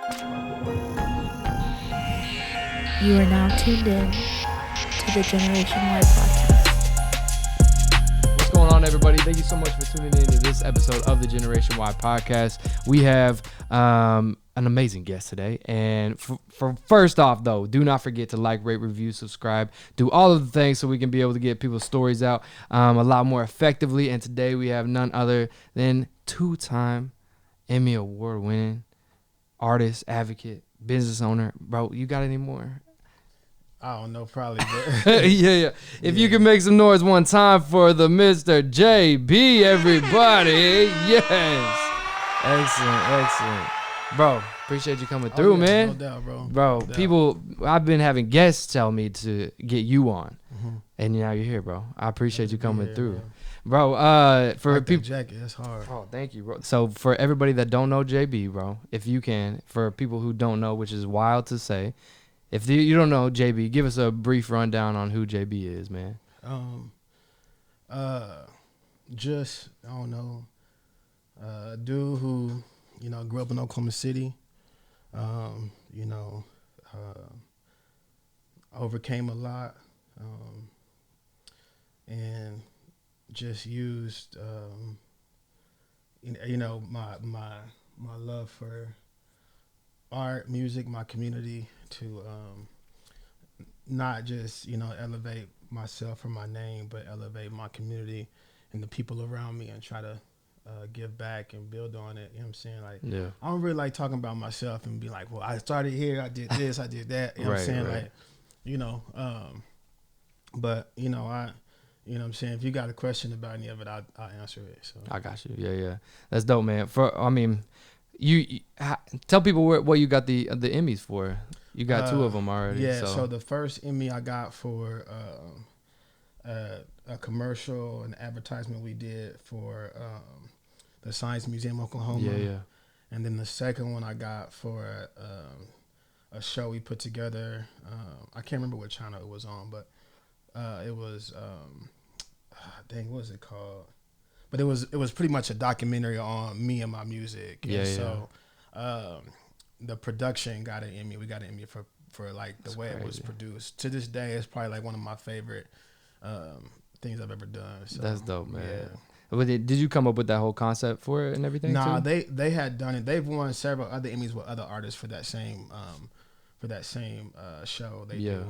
You are now tuned in to the GNWY podcast. What's going on, everybody? Thank you so much for tuning in to this episode of the GNWY podcast. We have an amazing guest today. And for first off, though, do not forget to like, rate, review, subscribe, do all of the things so we can be able to get people's stories out a lot more effectively. And today we have none other than two-time Emmy Award-winning artist, advocate, business owner. Bro, you got any more? I don't know, probably. But yeah. If you can make some noise one time for the Mr. JaBee, everybody. Yes. Excellent. Bro, appreciate you coming through, man. No doubt, bro. Bro, No doubt. people, I've been having guests tell me to get you on. Mm-hmm. And now you're here, bro. I appreciate you coming here, through. man. Bro, for Like that people. jacket, that's hard. Oh, thank you, bro. So for everybody that don't know JaBee, bro, if you can, for people who don't know, which is wild to say, if you don't know JaBee, give us a brief rundown on who JaBee is, man. Just I don't know, dude who grew up in Oklahoma City, overcame a lot, and just used my love for art, music, my community to not just elevate myself or my name, but elevate my community and the people around me, and try to give back and build on it. You know what I'm saying? Like, Yeah. I don't really like talking about myself and be like, well, I started here, I did this, I did that. You know what I'm saying? Right. Like, but I, you know what I'm saying? If you got a question about any of it, I'll answer it. So I got you. Yeah. That's dope, man. You tell people what you got the Emmys for. You got two of them already. Yeah. So the first Emmy I got for a commercial, an advertisement we did for the Science Museum Oklahoma. Yeah. And then the second one I got for a show we put together. I can't remember what channel it was on, but it was what was it called? But it was pretty much a documentary on me and my music. And so the production got an Emmy. We got an Emmy for like the way it was produced. To this day, it's probably like one of my favorite things I've ever done. So, that's dope, man. Yeah. But did you come up with that whole concept for it and everything? Nah, too? they had done it. They've won several other Emmys with other artists for that same show. They do.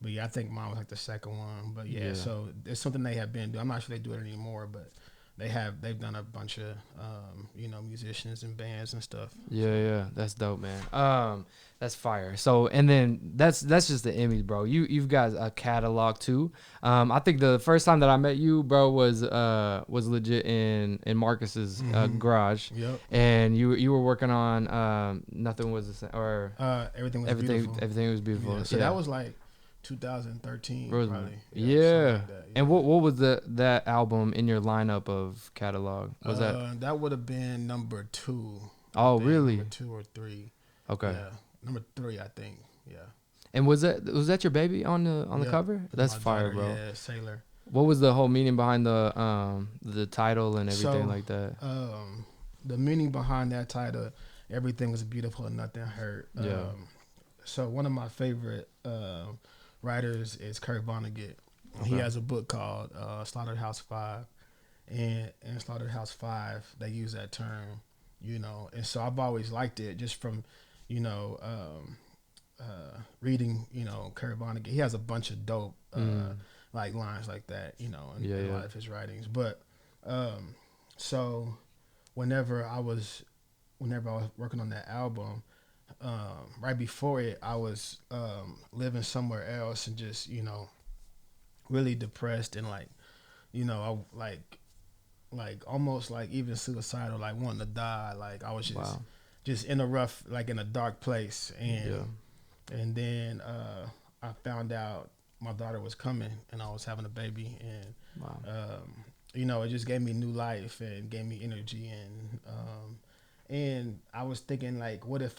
But yeah, I think mine was like the second one. But yeah, so it's something they have been doing. I'm not sure they do it anymore, but they've done a bunch of musicians and bands and stuff. Yeah, that's dope, man. That's fire. So, and then that's just the Emmys, bro. You've got a catalog too. I think the first time that I met you, bro, was legit in Marcus's garage. Yep. And you were working on Nothing Was the Same, or Everything Was Beautiful. Everything Was Beautiful. Yeah, so that was like 2013 Rosemary. probably. Yeah. Like that, And what was that album in your lineup of catalog? Was that would have been number 2. Oh, really? Number 2 or 3. Okay. Yeah. Number 3, I think. Yeah. And was that your baby on the cover? That's My fire, daughter, bro. Yeah, Sailor. What was the whole meaning behind the title and everything like that? The meaning behind that title, Everything Was Beautiful and Nothing Hurt. Yeah. So one of my favorite writers is Kurt Vonnegut. Okay. He has a book called Slaughterhouse 5, and in Slaughterhouse 5 they use that term, and so I've always liked it just from reading Kurt Vonnegut. He has a bunch of dope like lines like that, in a lot of his writings. But so whenever I was working on that album, right before it, I was living somewhere else and just really depressed and like almost like even suicidal, like wanting to die. Like I was just in a rough, like in a dark place. And then I found out my daughter was coming and I was having a baby, and it just gave me new life and gave me energy, and I was thinking, like, what if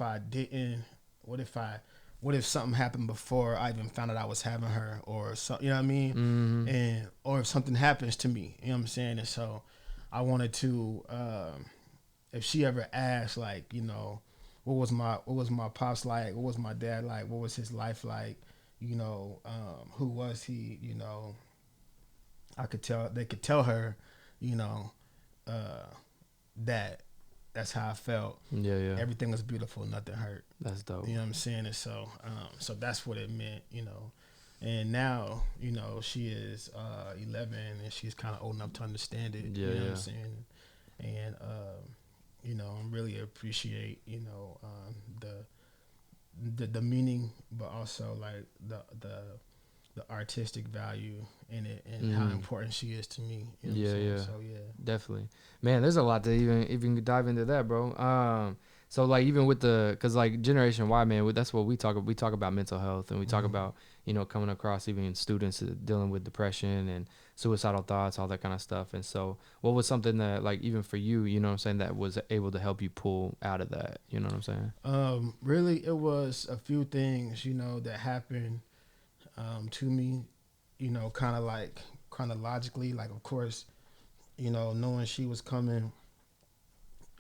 something happened before I even found out I was having her, or something, you know what I mean? Mm-hmm. And or if something happens to me, you know what I'm saying? And so I wanted to, if she ever asked, like, what was my pops like, what was my dad like, what was his life like, who was he, I could tell they could tell her, you know, uh, that that's how I felt. Yeah, yeah. Everything was beautiful, nothing hurt. That's dope. You know what I'm saying? And so that's what it meant, And now, she is 11 and she's kind of old enough to understand it. Yeah, you know yeah. what I'm saying? And I really appreciate, the meaning, but also like the artistic value in it and how important she is to me. You know what I'm Yeah, saying? yeah. So yeah. Definitely, man. There's a lot to even dive into that, bro. So like even with cause like Generation Y, man, that's what we talk about mental health, and we talk about coming across even students dealing with depression and suicidal thoughts, all that kind of stuff. And so, what was something that like even for you, you know what I'm saying, that was able to help you pull out of that? You know what I'm saying? Really, it was a few things, that happened to me, kind of like chronologically. Like, of course, knowing she was coming,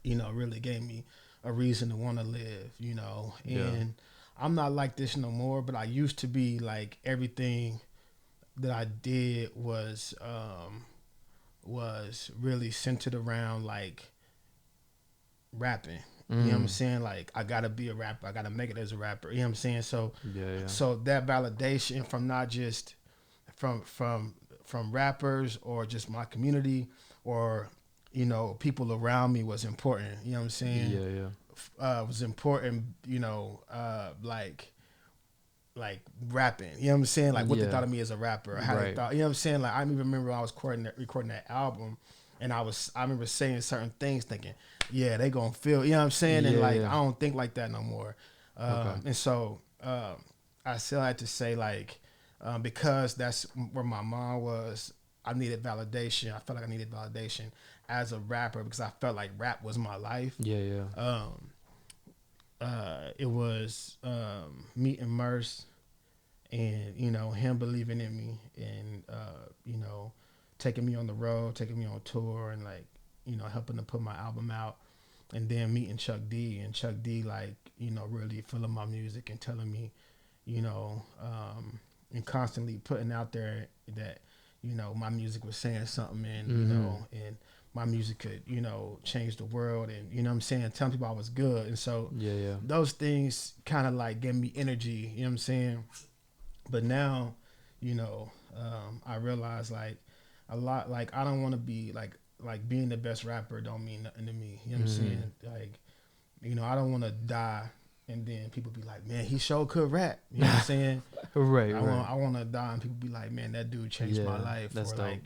really gave me a reason to want to live, And I'm not like this no more, but I used to be like everything that I did was really centered around like rapping. You know what I'm saying? Like I gotta be a rapper. I gotta make it as a rapper. You know what I'm saying? So Yeah. so that validation from not just from rappers or just my community or people around me was important. You know what I'm saying? Yeah. Was important. Like rapping. You know what I'm saying? Like what they thought of me as a rapper. Or how they thought. You know what I'm saying? Like I even remember when I was recording that album, and I remember saying certain things, thinking, yeah, they gonna feel. You know what I'm saying? And I don't think like that no more. And so I still had to say like because that's where my mom was. I needed validation. I felt like I needed validation as a rapper because I felt like rap was my life. Yeah. It was meeting Merce and him believing in me and taking me on the road, taking me on tour, and like helping to put my album out, and then meeting Chuck D, and Chuck D like really feeling my music and telling me and constantly putting out there that my music was saying something, and and my music could change the world, and what I'm saying, telling people I was good. And so those things kind of like gave me energy, you know what I'm saying. But now I realize like a lot, like I don't want to be like being the best rapper don't mean nothing to me, you know what I'm saying. Like I don't want to die and then people be like, man, he sure could rap, you know what I'm saying. I want to die and people be like, man, that dude changed my life. Or like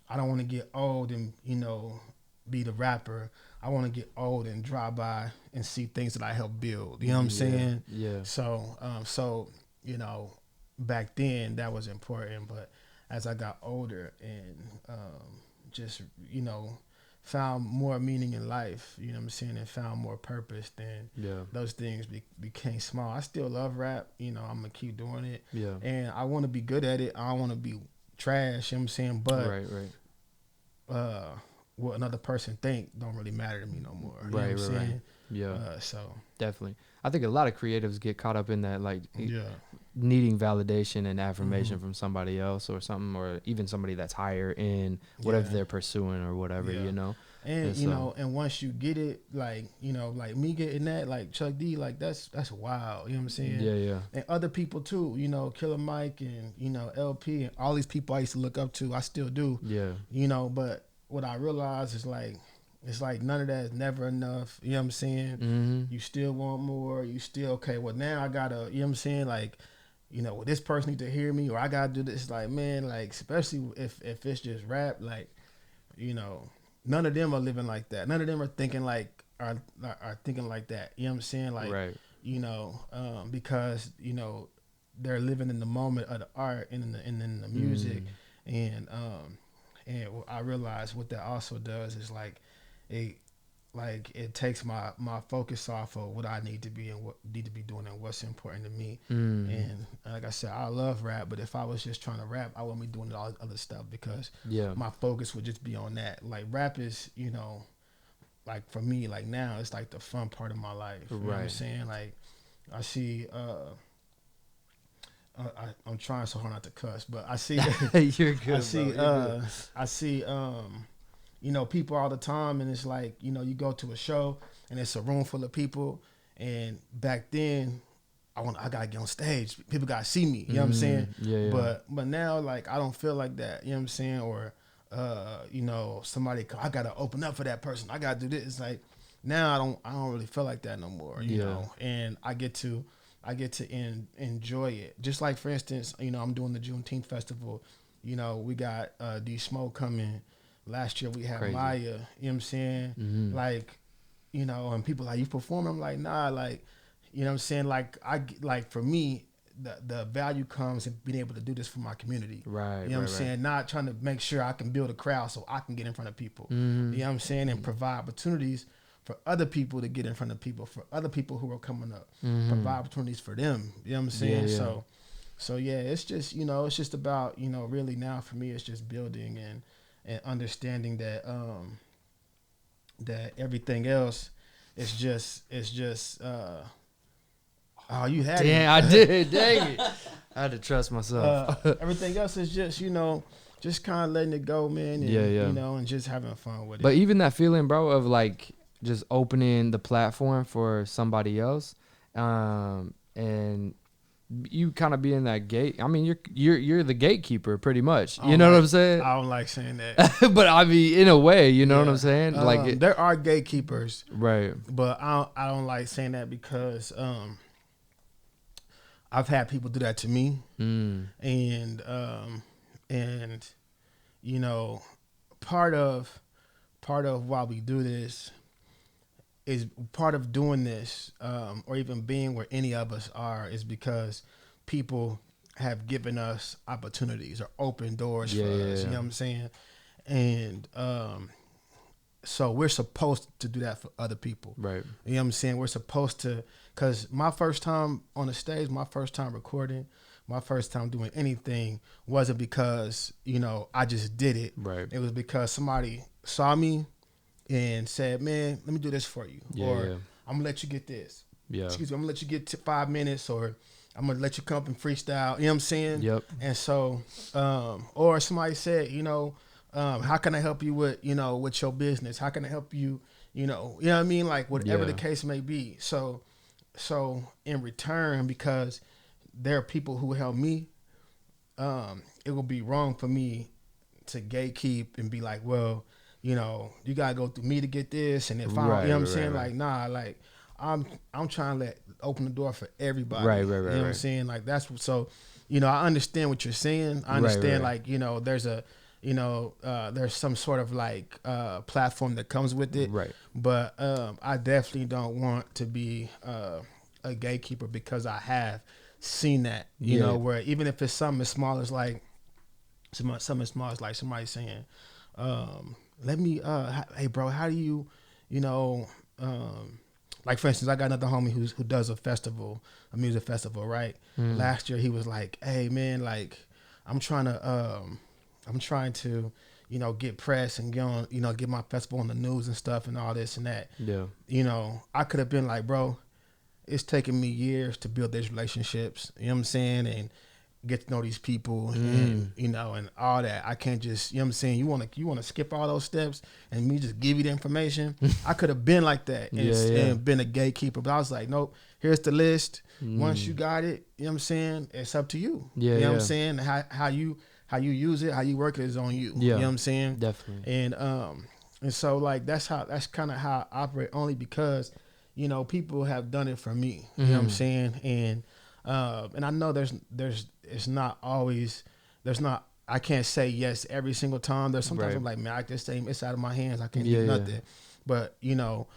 I don't want to get old and be the rapper. I want to get old and drive by and see things that I helped build. You know what I'm saying? Yeah. So back then that was important, but as I got older and just found more meaning in life, you know what I'm saying, and found more purpose, then those things became small. I still love rap. I'm gonna keep doing it. And I want to be good at it. I don't want to be trash. You know what I'm saying? But what another person think don't really matter to me no more. You know what I'm saying? So definitely, I think a lot of creatives get caught up in that, like needing validation and affirmation from somebody else or something, or even somebody that's higher in whatever they're pursuing or whatever. And and once you get it, like like me getting that, like Chuck D, like that's wild. You know what I'm saying? And other people too. Killer Mike and LP and all these people I used to look up to. I still do. But what I realized is like it's like none of that is never enough. You know what I'm saying? You still want more. You still okay. Well, now I gotta. You know what I'm saying? Like well, this person need to hear me, or I gotta do this. Like man, like especially if it's just rap, like none of them are living like that. None of them are thinking like are thinking like that. You know what I'm saying? Like because they're living in the moment of the art and in the music, and I realize what that also does is like it takes my focus off of what I need to be and what need to be doing and what's important to me. And like I said, I love rap, but if I was just trying to rap, I wouldn't be doing all this other stuff because my focus would just be on that. Like rap is, like for me, like now it's like the fun part of my life. You know what I'm saying? Like I see I'm trying so hard not to cuss, but I see You're good, I see bro. I see you know, people all the time, and it's like, you know, you go to a show and it's a room full of people, and back then I gotta get on stage. People gotta see me. You know what I'm saying? Yeah. But now, like, I don't feel like that. You know what I'm saying? Or you know, I gotta open up for that person. I gotta do this. It's like now I don't really feel like that no more. You know, and I get to enjoy it. Just like, for instance, you know, I'm doing the Juneteenth festival. You know, we got D Smoke coming. Last year we had Crazy. Maya. You know what I'm saying? Like, you know, and people like, you perform? I'm like, nah, like. You know what I'm saying? Like for me, the value comes in being able to do this for my community. Right. You know what I'm saying? Not trying to make sure I can build a crowd so I can get in front of people. You know what I'm saying? And provide opportunities for other people to get in front of people, for other people who are coming up. Provide opportunities for them. You know what I'm saying? Yeah. So yeah, it's just, you know, it's just about, you know, really now for me, it's just building and understanding that that everything else is just oh, you had it. Damn, I did. Dang it. I had to trust myself. Everything else is just, you know, just kind of letting it go, man. And, you know, and just having fun with it. But even that feeling, bro, of like just opening the platform for somebody else, and you kind of being that gate. I mean, you're the gatekeeper pretty much. You know what I'm saying? I don't like saying that. But I mean, in a way, you know what I'm saying? Like there are gatekeepers, right? But I don't like saying that because I've had people do that to me, and you know, part of why we do this is part of doing this, or even being where any of us are, is because people have given us opportunities or open doors for us. You know what I'm saying? And so we're supposed to do that for other people. Right. You know what I'm saying? We're supposed to, because my first time on the stage, my first time recording, my first time doing anything wasn't because, you know, I just did it. Right. It was because somebody saw me and said, man, let me do this for you. I'm going to let you get this. Excuse me, I'm going to let you get 5 minutes, or I'm going to let you come up and freestyle. You know what I'm saying? Yep. And so, or somebody said, you know, how can I help you with, you know, with your business? How can I help you, you know what I mean? Like whatever the case may be. So in return, because there are people who help me, it will be wrong for me to gatekeep and be like, well, you know, you gotta go through me to get this. And if I don't, you know what I'm saying? Like, nah, like I'm trying to open the door for everybody. Right. You know what I'm saying? Like that's so, you know, I understand what you're saying. I understand like, you know, there's a, you know, there's some sort of like platform that comes with it. Right. But I definitely don't want to be a gatekeeper, because I have seen that, you know, where even if it's something as small as like something small as like somebody saying, let me, hey bro, how do you, you know, like for instance, I got another homie who does a festival, a music festival, right? Last year he was like, hey man, like I'm trying to, you know, get press and get on, you know, get my festival on the news and stuff and all this and that. Yeah. You know, I could have been like, bro, it's taken me years to build these relationships, you know what I'm saying? And get to know these people and, you know, and all that. I can't just, you know what I'm saying? You want to skip all those steps and me just give you the information. I could have been like that and been a gatekeeper, but I was like, nope, here's the list. Once you got it, you know what I'm saying? It's up to you. You know what I'm saying? How you use it, how you work it is on you. You know what I'm saying? Definitely. And so like that's kind of how I operate, only because, you know, people have done it for me. You know what I'm saying? And I know it's not always, I can't say yes every single time. There's sometimes I'm like, man, I just say it's out of my hands. I can't do nothing. But, you know,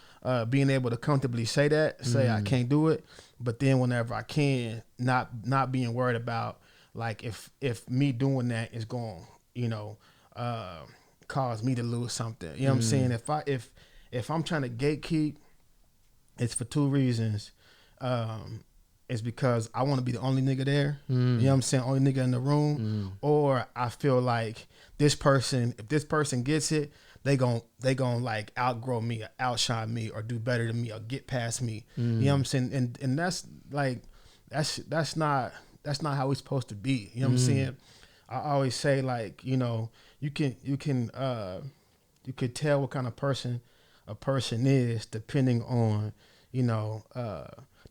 being able to comfortably say that, say I can't do it, but then whenever I can, not being worried about like if me doing that is going, you know, cause me to lose something. You know what I'm saying? If I'm trying to gatekeep, it's for two reasons. It's because I want to be the only nigga there. You know what I'm saying? Only nigga in the room. Or I feel like if this person gets it, they gon' like outgrow me or outshine me or do better than me or get past me. You know what I'm saying? And that's like that's not how we're supposed to be. You know what I'm saying? I always say, like, you know, you could tell what kind of person a person is depending on, you know,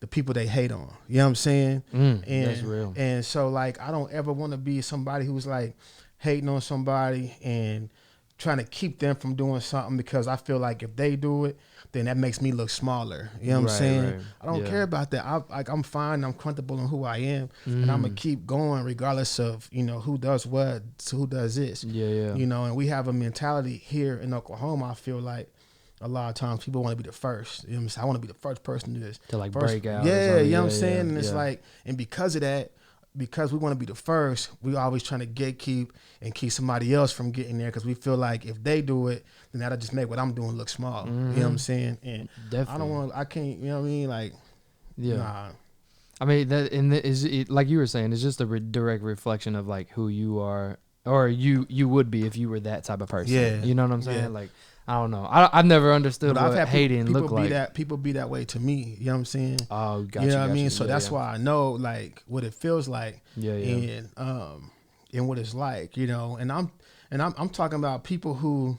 the people they hate on. You know what I'm saying? And that's real. And so, like, I don't ever want to be somebody who's like hating on somebody and trying to keep them from doing something because I feel like if they do it, then that makes me look smaller. You know what I'm saying? Right. I don't care about that. I'm fine. I'm comfortable in who I am, and I'm gonna keep going regardless of, you know, who does what, who does this. Yeah. You know, and we have a mentality here in Oklahoma. I feel like a lot of times people want to be the first. You know what I'm saying? I want to be the first person to this. To like first, break out. Yeah, you know what I'm saying? And it's like, and because of that, because we want to be the first, we always trying to gatekeep and keep somebody else from getting there because we feel like if they do it, then that'll just make what I'm doing look small. You know what I'm saying? And definitely. I can't, you know what I mean? Like, nah. I mean, that is it, like you were saying, it's just a direct reflection of like who you are, or you would be if you were that type of person. Yeah. You know what I'm saying? Yeah. Like, I don't know. I've never understood But what I've had hating people look be like. that people be that way to me. You know what I'm saying? Oh, gotcha. You know what I mean? You. So that's why I know like what it feels like. Yeah. And what it's like, you know. And I'm talking about people who,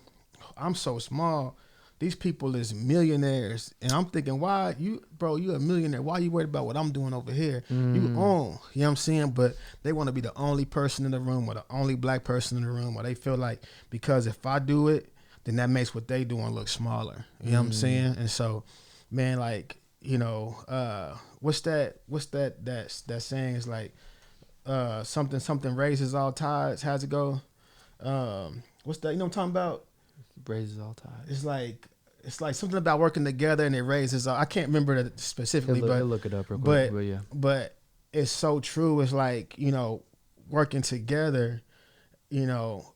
I'm so small. These people is millionaires, and I'm thinking, why you a millionaire? Why you worried about what I'm doing over here? You own, you know what I'm saying? But they want to be the only person in the room or the only black person in the room, or they feel like because if I do it, then that makes what they doing look smaller. You know what I'm saying? And so, man, like, you know, what's that saying is like, something raises all tides. How's it go? What's that? You know what I'm talking about? Raises all tides. It's like something about working together and it raises all. I can't remember that specifically, but look it up real quick. But yeah. But it's so true. It's like, you know, working together, you know,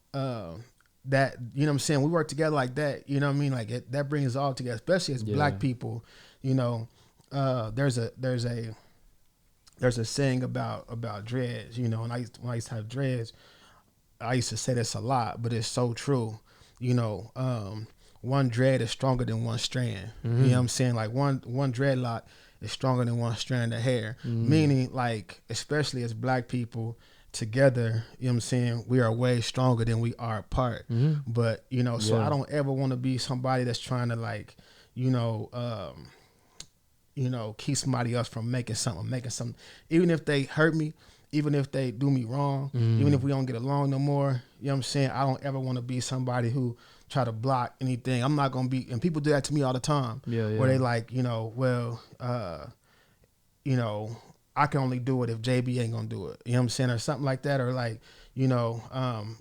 that, you know what I'm saying? We work together like that, you know what I mean? Like that brings us all together, especially as black people. You know, there's a saying about dreads, you know, and when I used to have dreads, I used to say this a lot, but it's so true. You know, one dread is stronger than one strand. You know what I'm saying? Like one dreadlock is stronger than one strand of hair. Meaning, like, especially as black people together, you know what I'm saying, we are way stronger than we are apart. But, you know, so I don't ever want to be somebody that's trying to, like, you know, keep somebody else from making something. Even if they hurt me, even if they do me wrong, even if we don't get along no more, you know what I'm saying? I don't ever want to be somebody who try to block anything. I'm not going to be, and people do that to me all the time, where they like, you know, well, you know, I can only do it if JaBee ain't going to do it. You know what I'm saying? Or something like that. Or like, you know,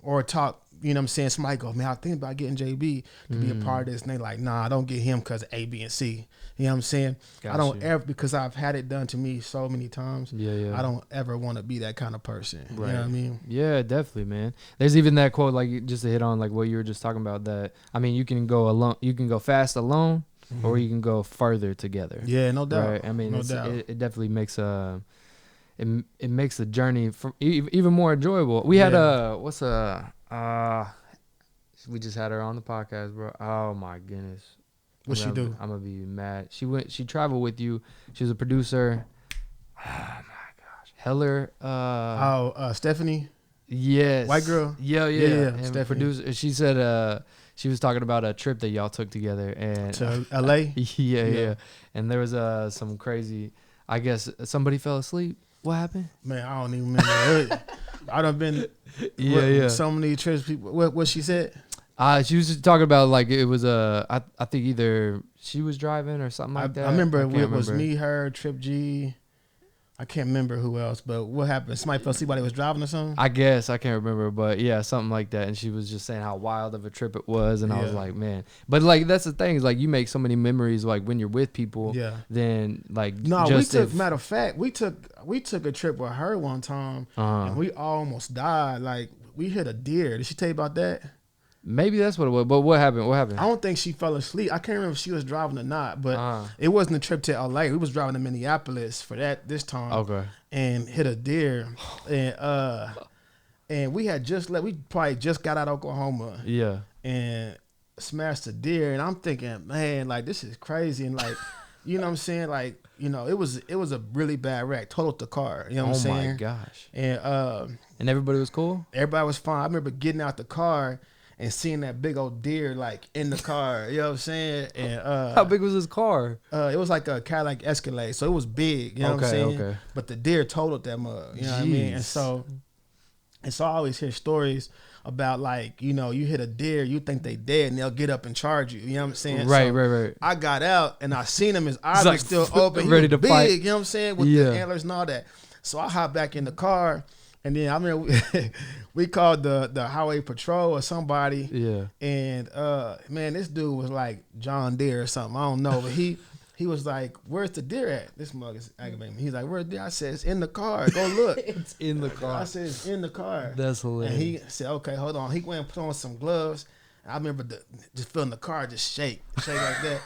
or talk, you know what I'm saying? Somebody go, man, I think about getting JaBee to be a part of this. And they like, nah, I don't get him because A, B, and C. You know what I'm saying? I don't ever, because I've had it done to me so many times. I don't ever want to be that kind of person. Right. You know what I mean? Yeah, definitely, man. There's even that quote, like, just to hit on like what you were just talking about, that, I mean, you can go alone, you can go fast alone, or you can go further together. Yeah, no doubt. Right? I mean, no doubt. It definitely makes it makes the journey from even more enjoyable. We had we just had her on the podcast, bro. Oh my goodness. What she do? I'm gonna be mad. She traveled with you. She was a producer. Oh my gosh. Heller. Stephanie? Yes. White girl? Yeah. And Stephanie. Producer. She said she was talking about a trip that y'all took together and to LA? Yeah. And there was some crazy, I guess somebody fell asleep. What happened? Man, I don't even remember. I done been so many trips. People, what she said? She was just talking about like it was I think either she was driving or something like that. I remember it was me, her, Trip G. I can't remember who else, but what happened? Somebody fell asleep while they was driving or something? I guess. I can't remember, but yeah, something like that. And she was just saying how wild of a trip it was, and I was like, man. But like that's the thing, is like you make so many memories like when you're with people. Yeah. Then like matter of fact, we took a trip with her one time, and we almost died. Like we hit a deer. Did she tell you about that? Maybe that's what it was. But what happened? I don't think she fell asleep. I can't remember if she was driving or not, but it wasn't a trip to LA. We was driving to Minneapolis for this time. Okay. And hit a deer. And we had we probably just got out of Oklahoma. Yeah. And smashed a deer, and I'm thinking, man, like this is crazy, and like, you know what I'm saying, like, you know, it was a really bad wreck, totaled the car, you know what I'm saying? Oh my gosh! And everybody was cool. everybody was fine. I remember getting out the car and seeing that big old deer like in the car, you know what I'm saying? And How big was his car? it was like a Cadillac Escalade, so it was big, you know what I'm saying? Okay. But the deer totaled that mug, you know what I mean? And so I always hear stories about like, you know, you hit a deer, you think they dead, and they'll get up and charge you. You know what I'm saying? Right. I got out and I seen him, his eyes were still open, ready to big, fight. you know what I'm saying, with the antlers and all that. So I hopped back in the car, and then I remember we called the highway patrol or somebody. Yeah. And man, this dude was like John Deere or something. I don't know, but he was like, "Where's the deer at?" This mug is aggravating me. He's like, "Where's the deer?" I said, "It's in the car. Go look." It's in the car. I said, "It's in the car." That's hilarious. And he said, "Okay, hold on." He went and put on some gloves. I remember just feeling the car just shake like that.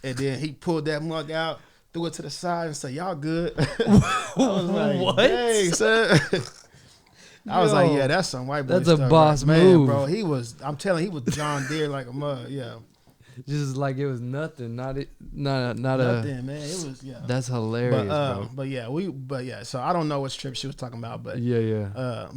And then he pulled that mug out, threw it to the side, and said, "Y'all good?" I was like, What? "Dang, son." I was like, "Yeah, that's some white boy That's a stuff, boss right? Man, move, bro. I'm telling you, he was John Deere like a mug. Yeah, just like it was nothing. Not nothing, man. It was That's hilarious, bro. But yeah. So I don't know which trip she was talking about, but Yeah.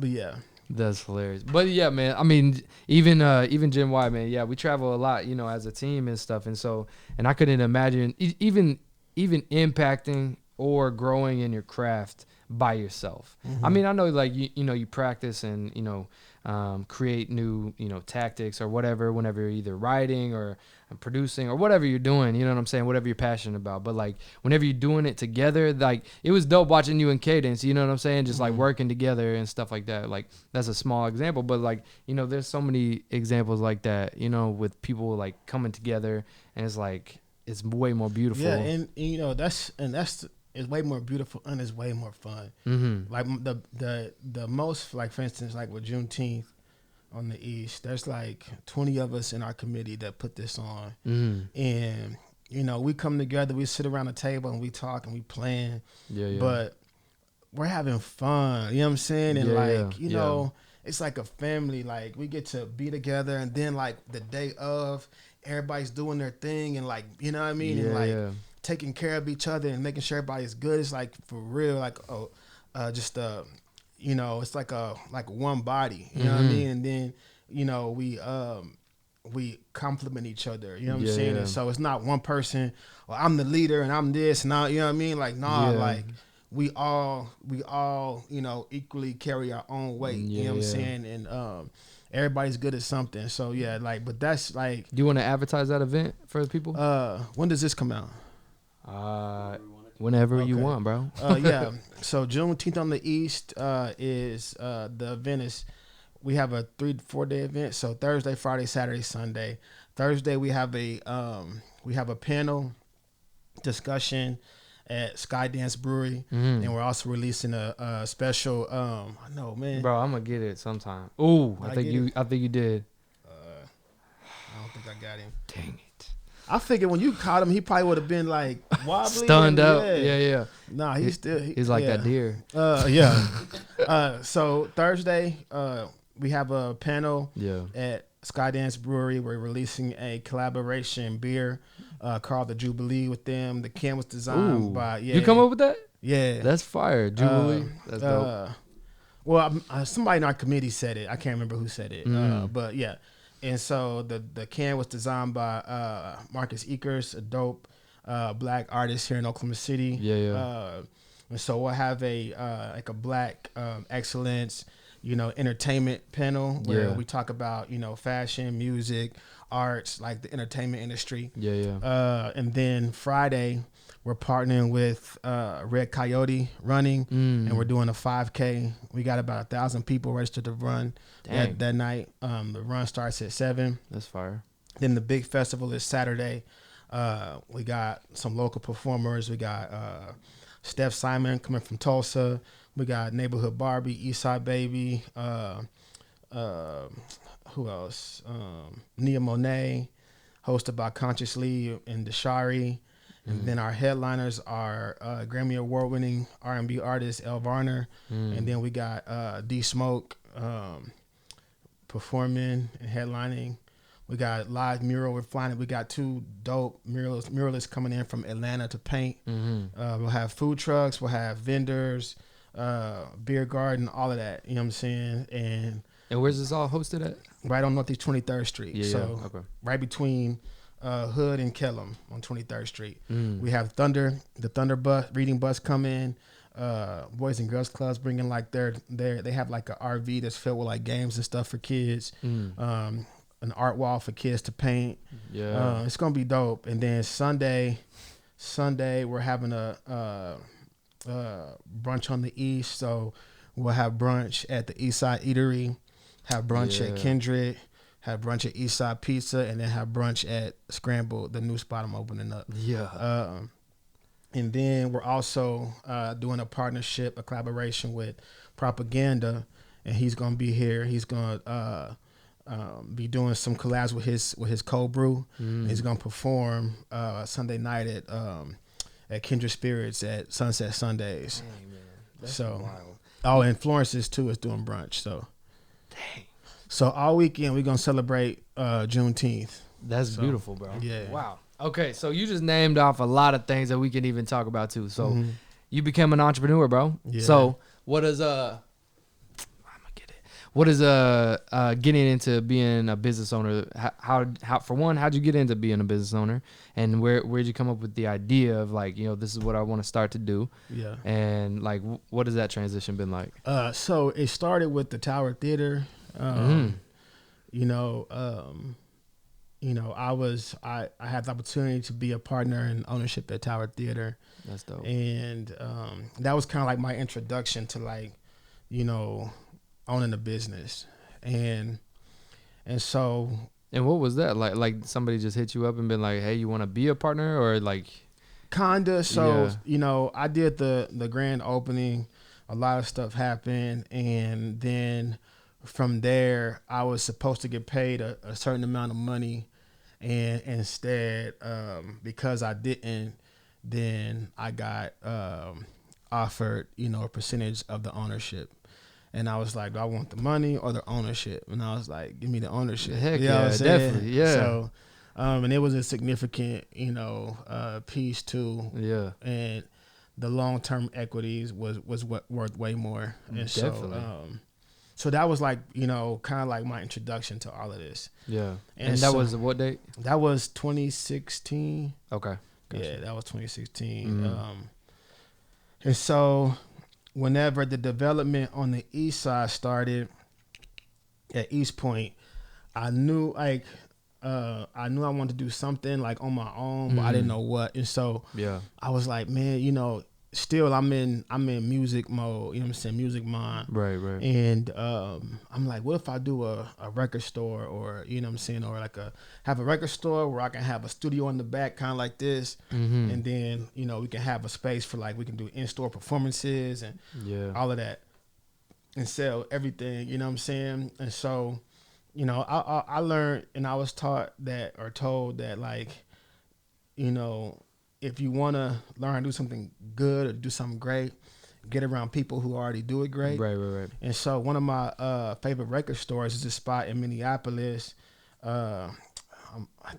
yeah. That's hilarious. But yeah, man. I mean, even GNWY, man. Yeah, we travel a lot, you know, as a team and stuff. And so, and I couldn't imagine even impacting or growing in your craft by yourself. I mean, I know like you know you practice and you know create new tactics or whatever whenever you're either writing or producing or whatever you're doing, you know what I'm saying, whatever you're passionate about. But like whenever you're doing it together, like it was dope watching you and Cadence, you know what I'm saying, just like working together and stuff like that. Like that's a small example, but like there's so many examples like that, with people like coming together, and it's like it's way more beautiful. Yeah, and that's it's way more beautiful and it's way more fun. Like the most, like for instance, like with Juneteenth on the East, there's like 20 of us in our committee that put this on, and we come together, we sit around the table and we talk and we plan, but we're having fun. You know what I'm saying? And it's like a family. Like we get to be together, and then like the day of, everybody's doing their thing, and like and like taking care of each other and making sure everybody's good. It's like for real, like it's like one body. You know what I mean? And then we compliment each other. You know what I'm saying? And so it's not one person. Well, I'm the leader and I'm this and you know what I mean? Like like we all equally carry our own weight. You know what I'm saying? And everybody's good at something. So yeah, like, but that's like. Do you want to advertise that event for the people? When does this come out? Whenever you want, bro. Yeah. So Juneteenth on the East is the event is, we have a 3 to 4 day event. So Thursday, Friday, Saturday, Sunday. Thursday we have a panel discussion at Skydance Brewery, and we're also releasing a special. I know, man. Bro, I'm gonna get it sometime. Ooh, I think you did. I don't think I got him. Dang it. I figured when you caught him, he probably would have been like wobbly, stunned up. Yeah. Nah, he's like that deer. So Thursday, we have a panel at Skydance Brewery. We're releasing a collaboration beer called the Jubilee with them. The can was designed by You come up with that? Yeah, that's fire. Jubilee. That's dope. Well, somebody in our committee said it. I can't remember who said it, but yeah. And so the can was designed by Marcus Eakers, a dope black artist here in Oklahoma City. And so we'll have a black excellence, entertainment panel where we talk about fashion, music, arts, like the entertainment industry. And then Friday we're partnering with Red Coyote Running, and we're doing a 5K. We got about 1,000 people registered to run that night. The run starts at 7. That's fire. Then the big festival is Saturday. We got some local performers. We got Steph Simon coming from Tulsa. We got Neighborhood Barbie, Eastside Baby. Who else? Nia Monet, hosted by Consciously and Deshari. And then our headliners are Grammy Award-winning R&B artist El Varner. And then we got D Smoke performing and headlining. We got live mural. We're flying. We got 2 dope muralists coming in from Atlanta to paint. We'll have food trucks. We'll have vendors, beer garden, all of that. You know what I'm saying? And where's this all hosted at? Right on Northeast 23rd Street. So okay. right between Hood and Kellum on 23rd Street. We have the Thunder bus, reading bus come in. Boys and Girls Clubs bringing like they have like a RV that's filled with like games and stuff for kids. An art wall for kids to paint. It's gonna be dope. And then Sunday we're having a brunch on the east, so we'll have brunch at the East Side Eatery, have brunch at Kindred, have brunch at East Side Pizza, and then have brunch at Scramble, the new spot I'm opening up. And then we're also doing a collaboration with Propaganda, and he's gonna be here. He's gonna be doing some collabs with his cold brew. He's gonna perform Sunday night at Kindred Spirits at Sunset Sundays. Dang, man. That's so wild. Oh, and Florence's too is doing brunch. So dang. So all weekend we're gonna celebrate Juneteenth. That's beautiful, bro. Yeah. Wow. Okay, so you just named off a lot of things that we can even talk about too. So you became an entrepreneur, bro. Yeah. So what is getting into being a business owner? How for one, how'd you get into being a business owner, and where'd you come up with the idea of like, you know, this is what I want to start to do? Yeah. And like, what has that transition been like? So it started with the Tower Theater. I had the opportunity to be a partner in ownership at Tower Theater. That's dope. And that was kind of like my introduction to like, you know, owning a business. And so. And what was that like? Like somebody just hit you up and been like, "Hey, you want to be a partner?" Or like. Kinda. So you know, I did the grand opening. A lot of stuff happened, and then from there, I was supposed to get paid a certain amount of money, and instead, because I didn't, then I got offered, you know, a percentage of the ownership. And I was like, do I want the money or the ownership? And I was like, give me the ownership. Heck yeah, definitely, yeah. So, and it was a significant, you know, piece too. Yeah. And the long-term equities was worth way more. And definitely. So that was like, you know, kind of like my introduction to all of this. Yeah. And that was what date? That was 2016. Okay. Gotcha. Yeah, that was 2016. And so whenever the development on the east side started at East Point, I knew I wanted to do something like on my own, but I didn't know what. And so I was like, man, you know, still I'm in music mode, you know what I'm saying, music mind. Right. And I'm like, what if I do a record store, or, you know what I'm saying, or like have a record store where I can have a studio in the back, kind of like this. And then, you know, we can have a space for like, we can do in-store performances and all of that and sell everything, you know what I'm saying? And so, you know, I learned, and I was told that like, you know, if you want to learn how to do something good or do something great, get around people who already do it great. Right. And so one of my favorite record stores is a spot in Minneapolis. I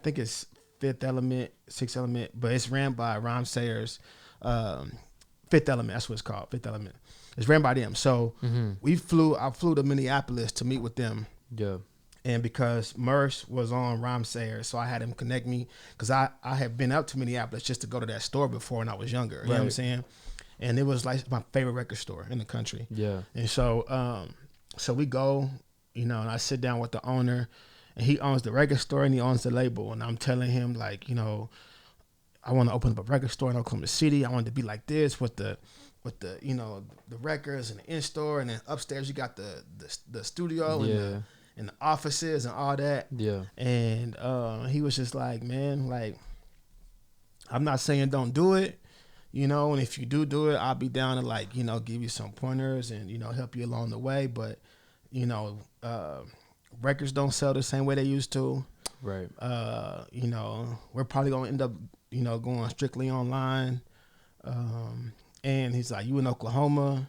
think it's Fifth Element, Sixth Element, but it's ran by Rhyme Sayers. Fifth Element, that's what it's called, Fifth Element. It's ran by them. So I flew to Minneapolis to meet with them. Yeah. And because Merce was on Rhyme Sayers, so I had him connect me, because I had been up to Minneapolis just to go to that store before when I was younger. You know what I'm saying? And it was like my favorite record store in the country. Yeah. And so so we go, you know, and I sit down with the owner, and he owns the record store and he owns the label. And I'm telling him, like, you know, I want to open up a record store in Oklahoma City. I want it to be like this with the you know, the records and the in-store, and then upstairs you got the studio and the offices and all that. Yeah. And he was just like, man, like, I'm not saying don't do it, you know, and if you do it, I'll be down to, like, you know, give you some pointers and, you know, help you along the way. But, you know, records don't sell the same way they used to. Right. You know, we're probably going to end up, you know, going strictly online. And he's like, you in Oklahoma?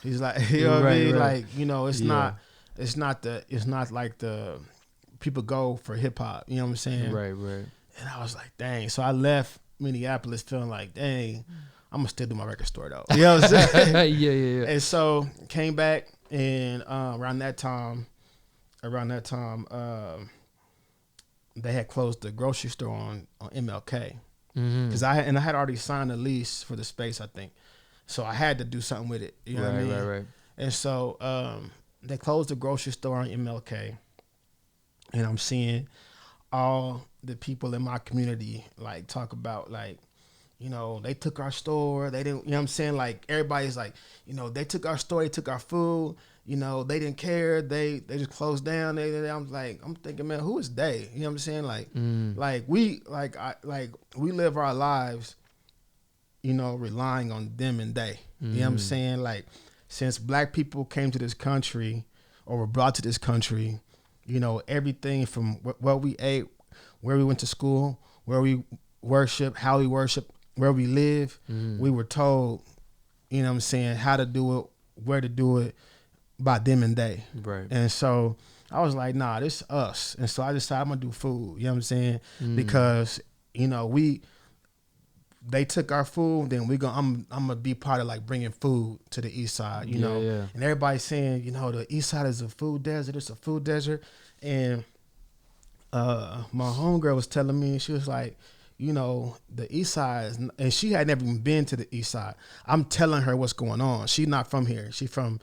He's like, you know what I mean? Right. Like, you know, it's not like the people go for hip hop. You know what I'm saying? Right. And I was like, dang. So I left Minneapolis feeling like, dang, I'm gonna still do my record store though. You know what I'm saying? yeah. And so came back, and around that time, they had closed the grocery store on MLK. Because I had already signed a lease for the space, I think. So I had to do something with it. You know what I mean? Right. And so they closed the grocery store on MLK, and I'm seeing all the people in my community like talk about like, you know, they took our store. They didn't, you know what I'm saying? Like everybody's like, you know, they took our store. They took our food. You know, they didn't care. They just closed down. I'm thinking, man, who is they? You know what I'm saying? Like we live our lives, you know, relying on them and they. You know what I'm saying? Like since black people came to this country or were brought to this country, you know, everything from what we ate, where we went to school, where we worship, how we worship, where we live, we were told, you know what I'm saying, how to do it, where to do it, by them and they. Right. And so I was like, nah, this is us. And so I decided I'm gonna do food, you know what I'm saying? Because, you know, they took our food, then I'm gonna be part of like bringing food to the east side, you know. Yeah. And everybody's saying, you know, the east side is a food desert, it's a food desert. And my homegirl was telling me, she was like, you know, the east side and she had never even been to the east side. I'm telling her what's going on. She's not from here. She's from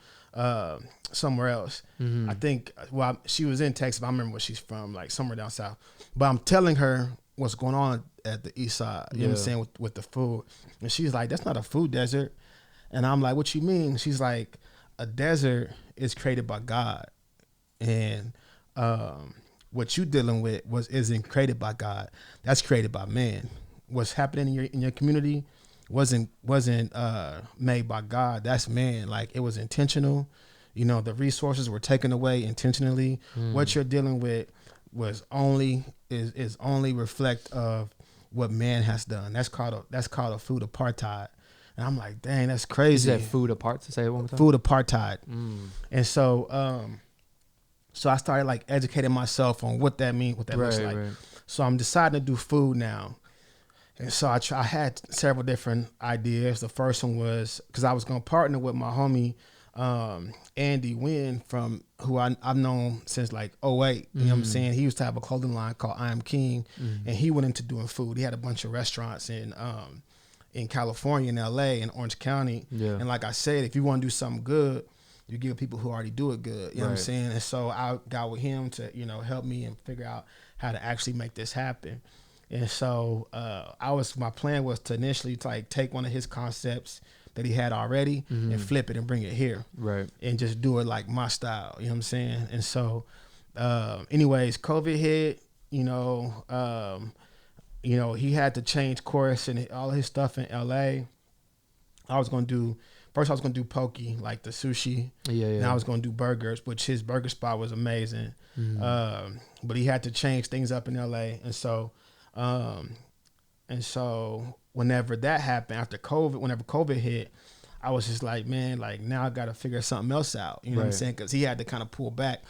somewhere else. I think, well, she was in Texas, but I remember where she's from, like somewhere down south. But I'm telling her what's going on at the east side, you know what I'm saying, with the food. And she's like, that's not a food desert. And I'm like, what you mean? She's like, a desert is created by God. And what you dealing with isn't created by God. That's created by man. What's happening in your community wasn't made by God. That's man. Like it was intentional. You know, the resources were taken away intentionally. What you're dealing with is only reflect of what man has done. That's called a food apartheid. And I'm like, dang, that's crazy. Is that food apart? To say it one more time. Food apartheid. And so so I started like educating myself on what that means, what that looks like. Right. So I'm deciding to do food now. And so I had several different ideas. The first one was because I was going to partner with my homie, Andy Wynn, from who I've known since like 08. You know what I'm saying? He used to have a clothing line called I Am King, and he went into doing food. He had a bunch of restaurants in California, in LA, in Orange County. Yeah. And like I said, if you want to do something good, you give people who already do it good. You know what I'm saying? And so I got with him to, you know, help me and figure out how to actually make this happen. And so my plan was to initially like take one of his concepts that he had already and flip it and bring it here. Right. And just do it like my style. You know what I'm saying? And so anyways, COVID hit, you know, he had to change course and all his stuff in LA. I was gonna do poke, like the sushi. Yeah. And I was gonna do burgers, which his burger spot was amazing. But he had to change things up in LA. And so whenever that happened, whenever COVID hit, I was just like, man, like now I got to figure something else out. You know what I'm saying? Because he had to kind of pull back,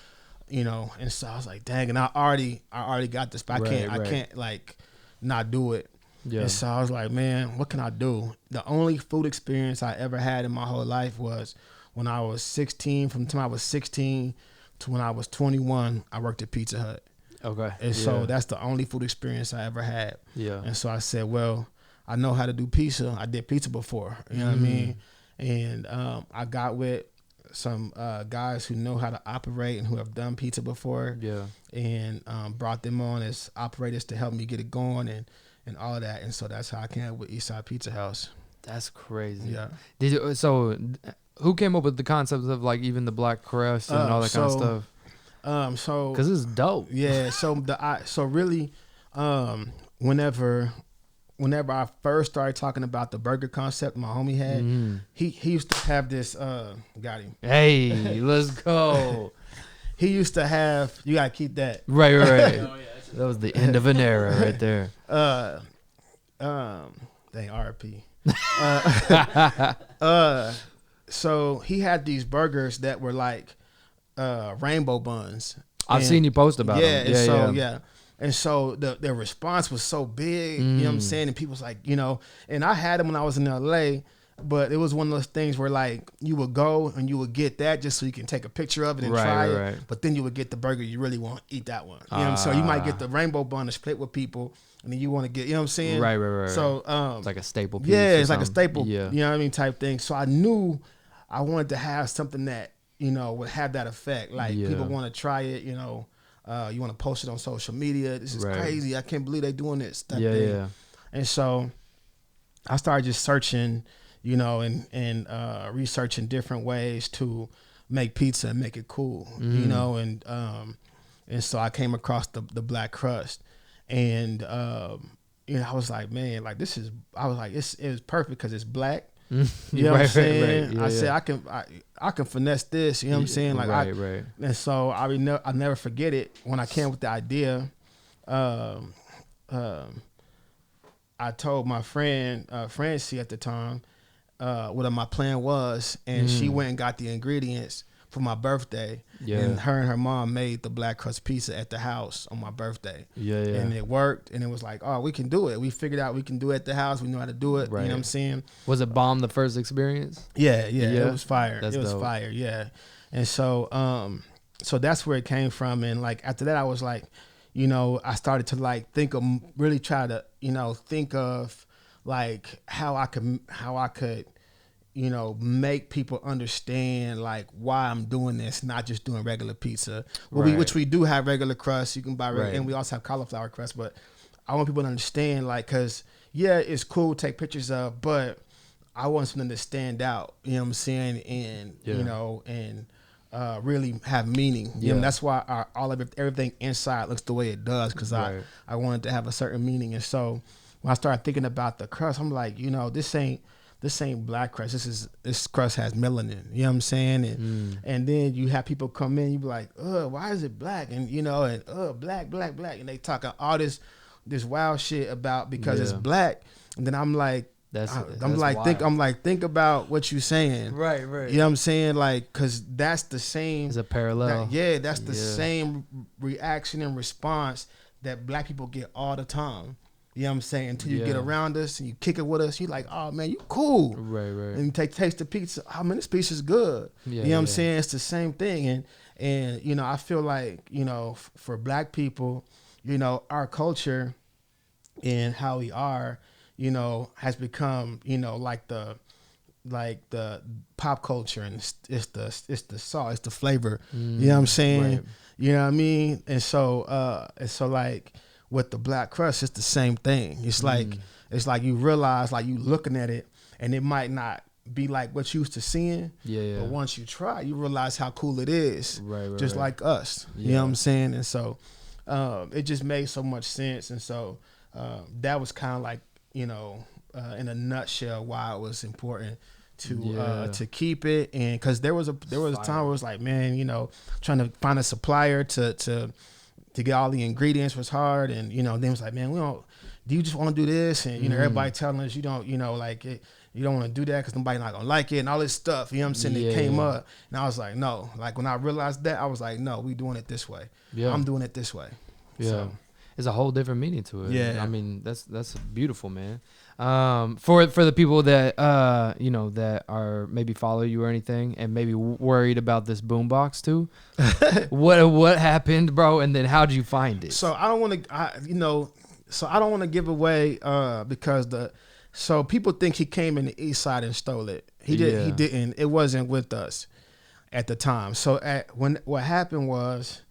you know. And so I was like, dang, and I already got this, but I can't like not do it. Yeah. And so I was like, man, what can I do? The only food experience I ever had in my whole life was when I was 16. From the time I was 16 to when I was 21, I worked at Pizza Hut. Okay. And so that's the only food experience I ever had. Yeah. And so I said, well, I know how to do pizza. I did pizza before. You know what I mean? And I got with some guys who know how to operate and who have done pizza before. Yeah. And brought them on as operators to help me get it going and all of that. And so that's how I came up with Eastside Pizza House. That's crazy. Yeah. So who came up with the concept of like even the black crust and all that kind of stuff? Because it's dope. Yeah. So really, whenever I first started talking about the burger concept my homie had, he used to have this. Got him. Hey, let's go. He used to have. You gotta keep that. Right. Oh, yeah, that was the end of an era right there. Dang, RP. So he had these burgers that were like rainbow buns. I've seen you post about yeah, them. and so yeah. And so the response was so big, you know what I'm saying? And people was like, and I had them when I was in LA, but it was one of those things where like you would go and you would get that just so you can take a picture of it and try it. But then you would get the burger you really want to eat that one. You know what I'm saying? So you might get the rainbow bun to split with people, and then you want to get, you know what I'm saying? Right. So it's like a staple piece. Yeah, it's like a staple, yeah. you know what I mean, type thing. So I knew I wanted to have something that, would have that effect. Like people want to try it, you want to post it on social media. This is crazy. I can't believe they're doing this. That thing. Yeah. And so I started just searching, and researching different ways to make pizza and make it cool, and so I came across the black crust, and I was like, man, like it was perfect because it's black. You know what I'm saying? Yeah, I said I can finesse this. You know what I'm saying? Like right. And so I never forget it when I came with the idea. I told my friend Francie at the time what my plan was, and she went and got the ingredients for my birthday. Yeah. And her mom made the black crust pizza at the house on my birthday. Yeah. And it worked, and it was like, oh, we can do it. We figured out we can do it at the house. We know how to do it. Right. You know what I'm saying? Was it bomb the first experience? Yeah. It was fire. That's dope. Fire, yeah. And so so that's where it came from. And like after that I was like, I started to like think of like how I could make people understand like why I'm doing this, not just doing regular pizza. Which we do have regular crust. You can buy and we also have cauliflower crust. But I want people to understand, like, because it's cool to take pictures of, but I want something to stand out. You know what I'm saying? And and really have meaning. Yeah. That's why everything inside looks the way it does, because I wanted to have a certain meaning. And so when I started thinking about the crust, I'm like, this ain't black crust. This crust has melanin. You know what I'm saying? And then you have people come in, you be like, why is it black? And black. And they talking all this wild shit about because it's black. And then I'm like, think about what you're saying. Right. You know what I'm saying? Like, cause that's the same. It's a parallel. That's the same reaction and response that black people get all the time. You know what I'm saying? Until you get around us and you kick it with us, you like, oh man, you cool. Right. And you taste the pizza. Oh man, this pizza's good. You know what I'm saying? It's the same thing. And I feel like, for black people, our culture and how we are, has become, like the pop culture, and it's the sauce, it's the flavor. You know what I'm saying? Right. You know what I mean? And so like with the black crust, it's the same thing. It's like you realize, like you looking at it, and it might not be like what you used to seeing. Yeah. But once you try, you realize how cool it is. Right. Just like us. Yeah. You know what I'm saying? And so it just made so much sense. And so that was kind of like, in a nutshell, why it was important to keep it. And because there was a time where it was like, man, trying to find a supplier to get all the ingredients was hard. And then it was like, man, do you just want to do this? And everybody telling us you don't, like it, you don't want to do that because nobody not gonna like it and all this stuff. You know what I'm saying? It came up, and I was like, no. Like when I realized that, I was like, no, we doing it this way. Yeah. I'm doing it this way. Yeah. So, it's a whole different meaning to it. Yeah. I mean, that's beautiful, man. For the people that that are maybe follow you or anything, and maybe worried about this boombox too. what happened, bro? And then how'd you find it? So I don't want to give away because so people think he came in the East Side and stole it. He didn't. It wasn't with us at the time. So what happened was,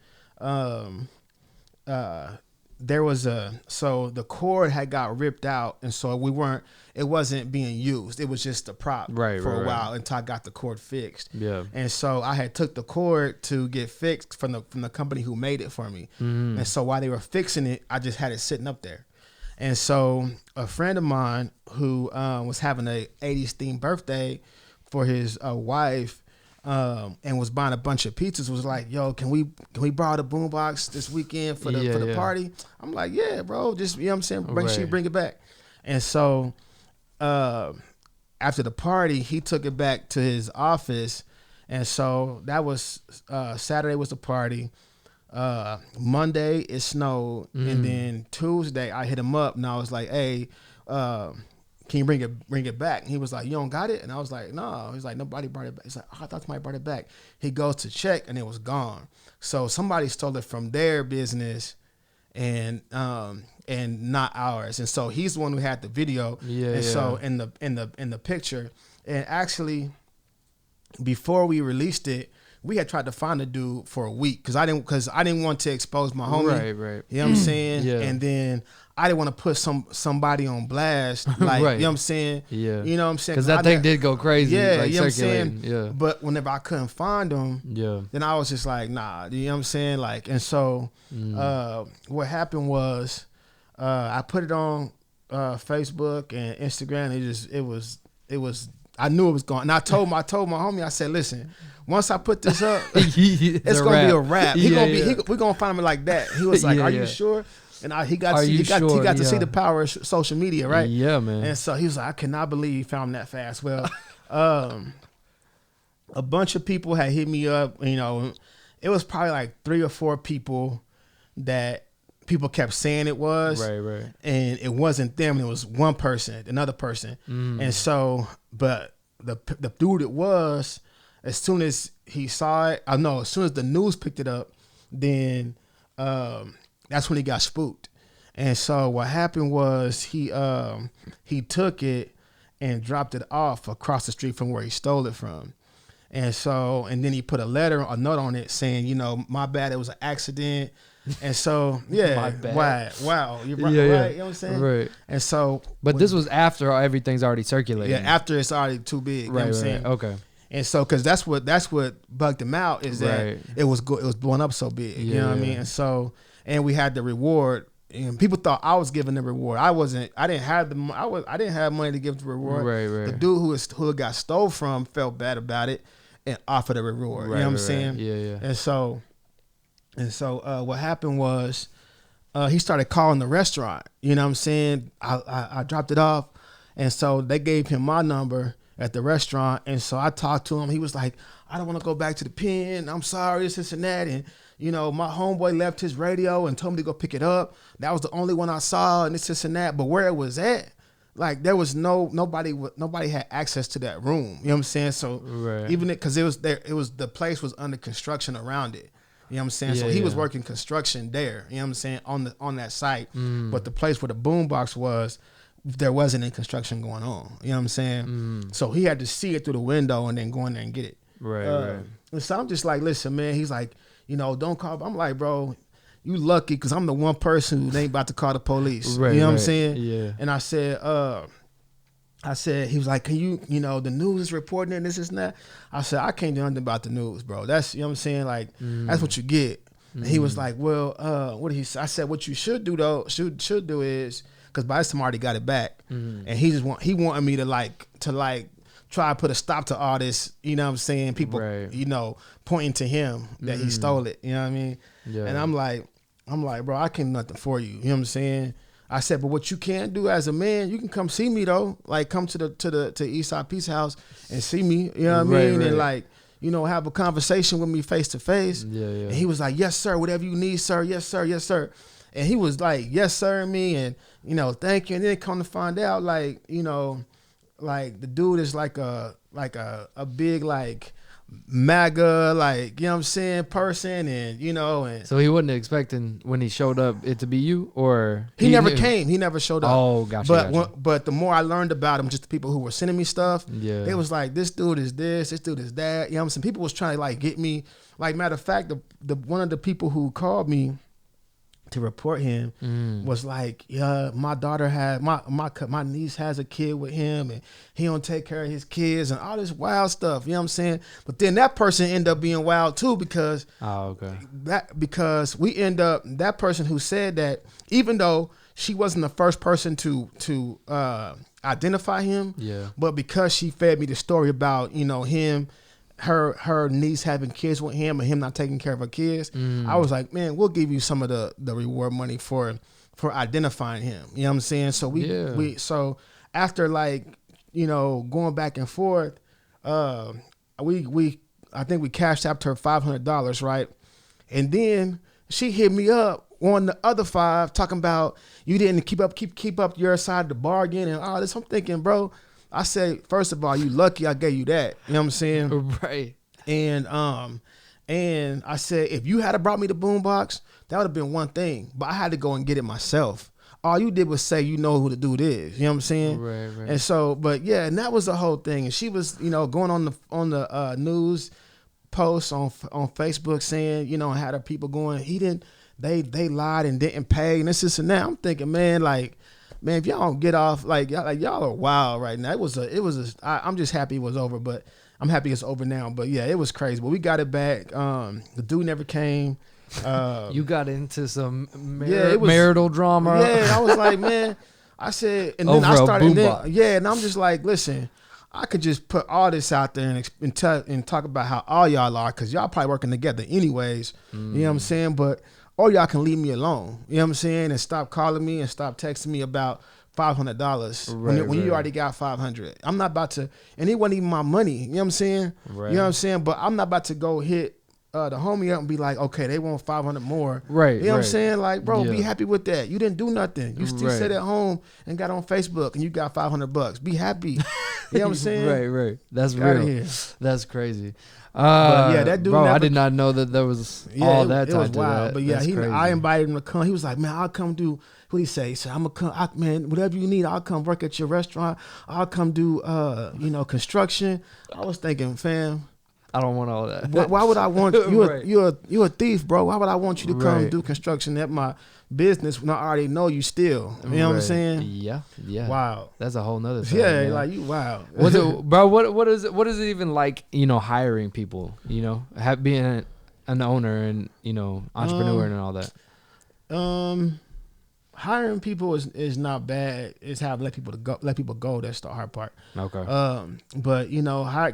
there was the cord had got ripped out, and so it wasn't being used. It was just a prop for a while until I got the cord fixed. Yeah. And so I had took the cord to get fixed from the company who made it for me. Mm. And so while they were fixing it, I just had it sitting up there. And so a friend of mine who was having a 80s themed birthday for his wife, and was buying a bunch of pizzas, was like, yo, can we borrow the boombox this weekend for the party? I'm like, yeah, bro, just, you know what I'm saying, bring it back. And so after the party, he took it back to his office, and so that was Saturday was the party. Monday it snowed, and then Tuesday I hit him up and I was like, hey, can you bring it back? And he was like, you don't got it? And I was like, no. He's like, nobody brought it back. He's like, oh, I thought somebody brought it back. He goes to check and it was gone. So somebody stole it from their business and not ours. And so he's the one who had the video. So in the picture, and actually before we released it, we had tried to find the dude for a week because I didn't want to expose my homie. Right. You know what I'm saying? Yeah. And then I didn't want to put somebody on blast. Like, right. You know what I'm saying? Yeah. You know what I'm saying? Because that thing did go crazy. Yeah, like, you know what I'm saying? Yeah. But whenever I couldn't find him, then I was just like, nah. You know what I'm saying? Like, and so what happened was I put it on Facebook and Instagram. It was. I knew it was going. And I told my homie, I said, listen, once I put this up, it's gonna be a wrap. We're gonna find him like that. He was like, are you sure? And he got to see the power of social media, right? Yeah, man. And so he was like, I cannot believe you found him that fast. Well, a bunch of people had hit me up. You know, it was probably like 3 or 4 people that people kept saying it was. Right. And it wasn't them. It was one person, another person. And so, but the dude it was, as soon as he saw it, as soon as the news picked it up, then that's when he got spooked. And so what happened was he took it and dropped it off across the street from where he stole it from. And then he put a note on it saying, you know, my bad, it was an accident. And so, yeah, wow, you're right, right, you know what I'm saying? Right. And so, but this was after everything's already circulating. Yeah, after it's already too big. You know what I'm saying? Okay. And so, because that's what bugged him out is that it was blowing up so big. You know what I mean? And so, and we had the reward. And people thought I was giving the reward. I wasn't. I didn't have money to give the reward. Right. The dude who it got stole from felt bad about it and offered a reward. You know what I'm saying? Yeah. And so what happened was he started calling the restaurant. You know what I'm saying? I dropped it off. And so they gave him my number at the restaurant. And so I talked to him. He was like, I don't want to go back to the pen. I'm sorry, this and that. And, you know, my homeboy left his radio and told me to go pick it up. That was the only one I saw and this and that. But where it was at, like there was nobody had access to that room. You know what I'm saying? So even because the place was under construction around it. You know what I'm saying? So he was working construction there, you know what I'm saying, on that site. But the place where the boombox was, there wasn't any construction going on. You know what I'm saying? So he had to see it through the window and then go in there and get it. Right. And so I'm just like, listen, man. He's like, you know, don't call. I'm like, bro, you lucky because I'm the one person who ain't about to call the police. Right, you know what I'm saying? Yeah. And I said, he was like, can you know, the news is reporting it, this and that. I said, I can't do nothing about the news, bro. That's, you know what I'm saying? Like, that's what you get. And he was like, well, what did he say? I said, what you should do though, should do is, because by this time I already got it back. And he wanted me to try to put a stop to all this, you know what I'm saying? People, you know, pointing to him that he stole it, you know what I mean? Yeah. And I'm like, bro, I can't do nothing for you. You know what I'm saying? I said, but what you can do as a man, you can come see me though. Like come to Eastside Peace House and see me. You know what I mean? And like, you know, have a conversation with me face to face. Yeah. And he was like, yes, sir, whatever you need, sir. Yes, sir. Yes, sir. And he was like, yes, sir, me, and you know, thank you. And then come to find out, like, you know, like the dude is like a big like MAGA, like, you know what I'm saying, person, and you know, and so he wasn't expecting when he showed up it to be you, or he never came. He never showed up. Oh, gotcha. But the more I learned about him, just the people who were sending me stuff, they was like, this dude is this dude is that. You know what I'm saying? People was trying to like get me. Like matter of fact, the one of the people who called me to report him was like, yeah, my daughter had my niece has a kid with him and he don't take care of his kids and all this wild stuff, you know what I'm saying? But then that person ended up being wild too because that person who said that, even though she wasn't the first person to identify him, but because she fed me the story about, you know, him, her niece having kids with him and him not taking care of her kids, I was like, man, we'll give you some of the reward money for identifying him. You know what I'm saying? So so after like, you know, going back and forth, I think we cashed out her $500, right? And then She hit me up on the other 5 talking about you didn't keep up your side of the bargain and all this. I'm thinking, bro, I said, first of all, you lucky I gave you that. You know what I'm saying? Right. And I said, if you had brought me the boombox, that would have been one thing. But I had to go and get it myself. All you did was say you know who the dude is. You know what I'm saying? Right. And so, but yeah, and that was the whole thing. And she was, going on the news posts on Facebook saying, and had her people going, they lied and didn't pay and this and that. I'm thinking, man, if y'all don't get off, y'all are wild right now. I'm just happy it was over, but I'm happy it's over now. But yeah, it was crazy. But we got it back. The dude never came. You got into some marital drama. Yeah, I was like, man, I said, and then I started, and I'm just like, listen, I could just put all this out there and talk about how all y'all are, because y'all probably working together anyways. You know what I'm saying? But or y'all can leave me alone. You know what I'm saying? And stop calling me and stop texting me about $500 when you already got $500. I'm not about to, and it wasn't even my money. You know what I'm saying? Right. You know what I'm saying? But I'm not about to go hit the homie up and be like, okay, they want 500 more. Right. You know what I'm saying? Like, bro, be happy with that. You didn't do nothing. You still sat at home and got on Facebook and you got $500. Be happy. You know what I'm saying? Right. That's real. That's crazy. But yeah, that dude. Bro, I did not know that there was all that. It was wild. But yeah, I invited him to come. He was like, man, I'll come do. What he say? He said, I'm gonna come. Man, whatever you need, I'll come work at your restaurant. I'll come do, construction. I was thinking, fam, I don't want all that. Why would I want you? You're a thief, bro. Why would I want you to come do construction at my business when I already know you still? You know what I'm saying? Yeah. Wow. That's a whole nother thing. Yeah, like you. Wow. Was it, bro? What is it even like? Hiring people. Being an owner and entrepreneur and all that. Hiring people is not bad. It's how to let people go. That's the hard part. Okay. But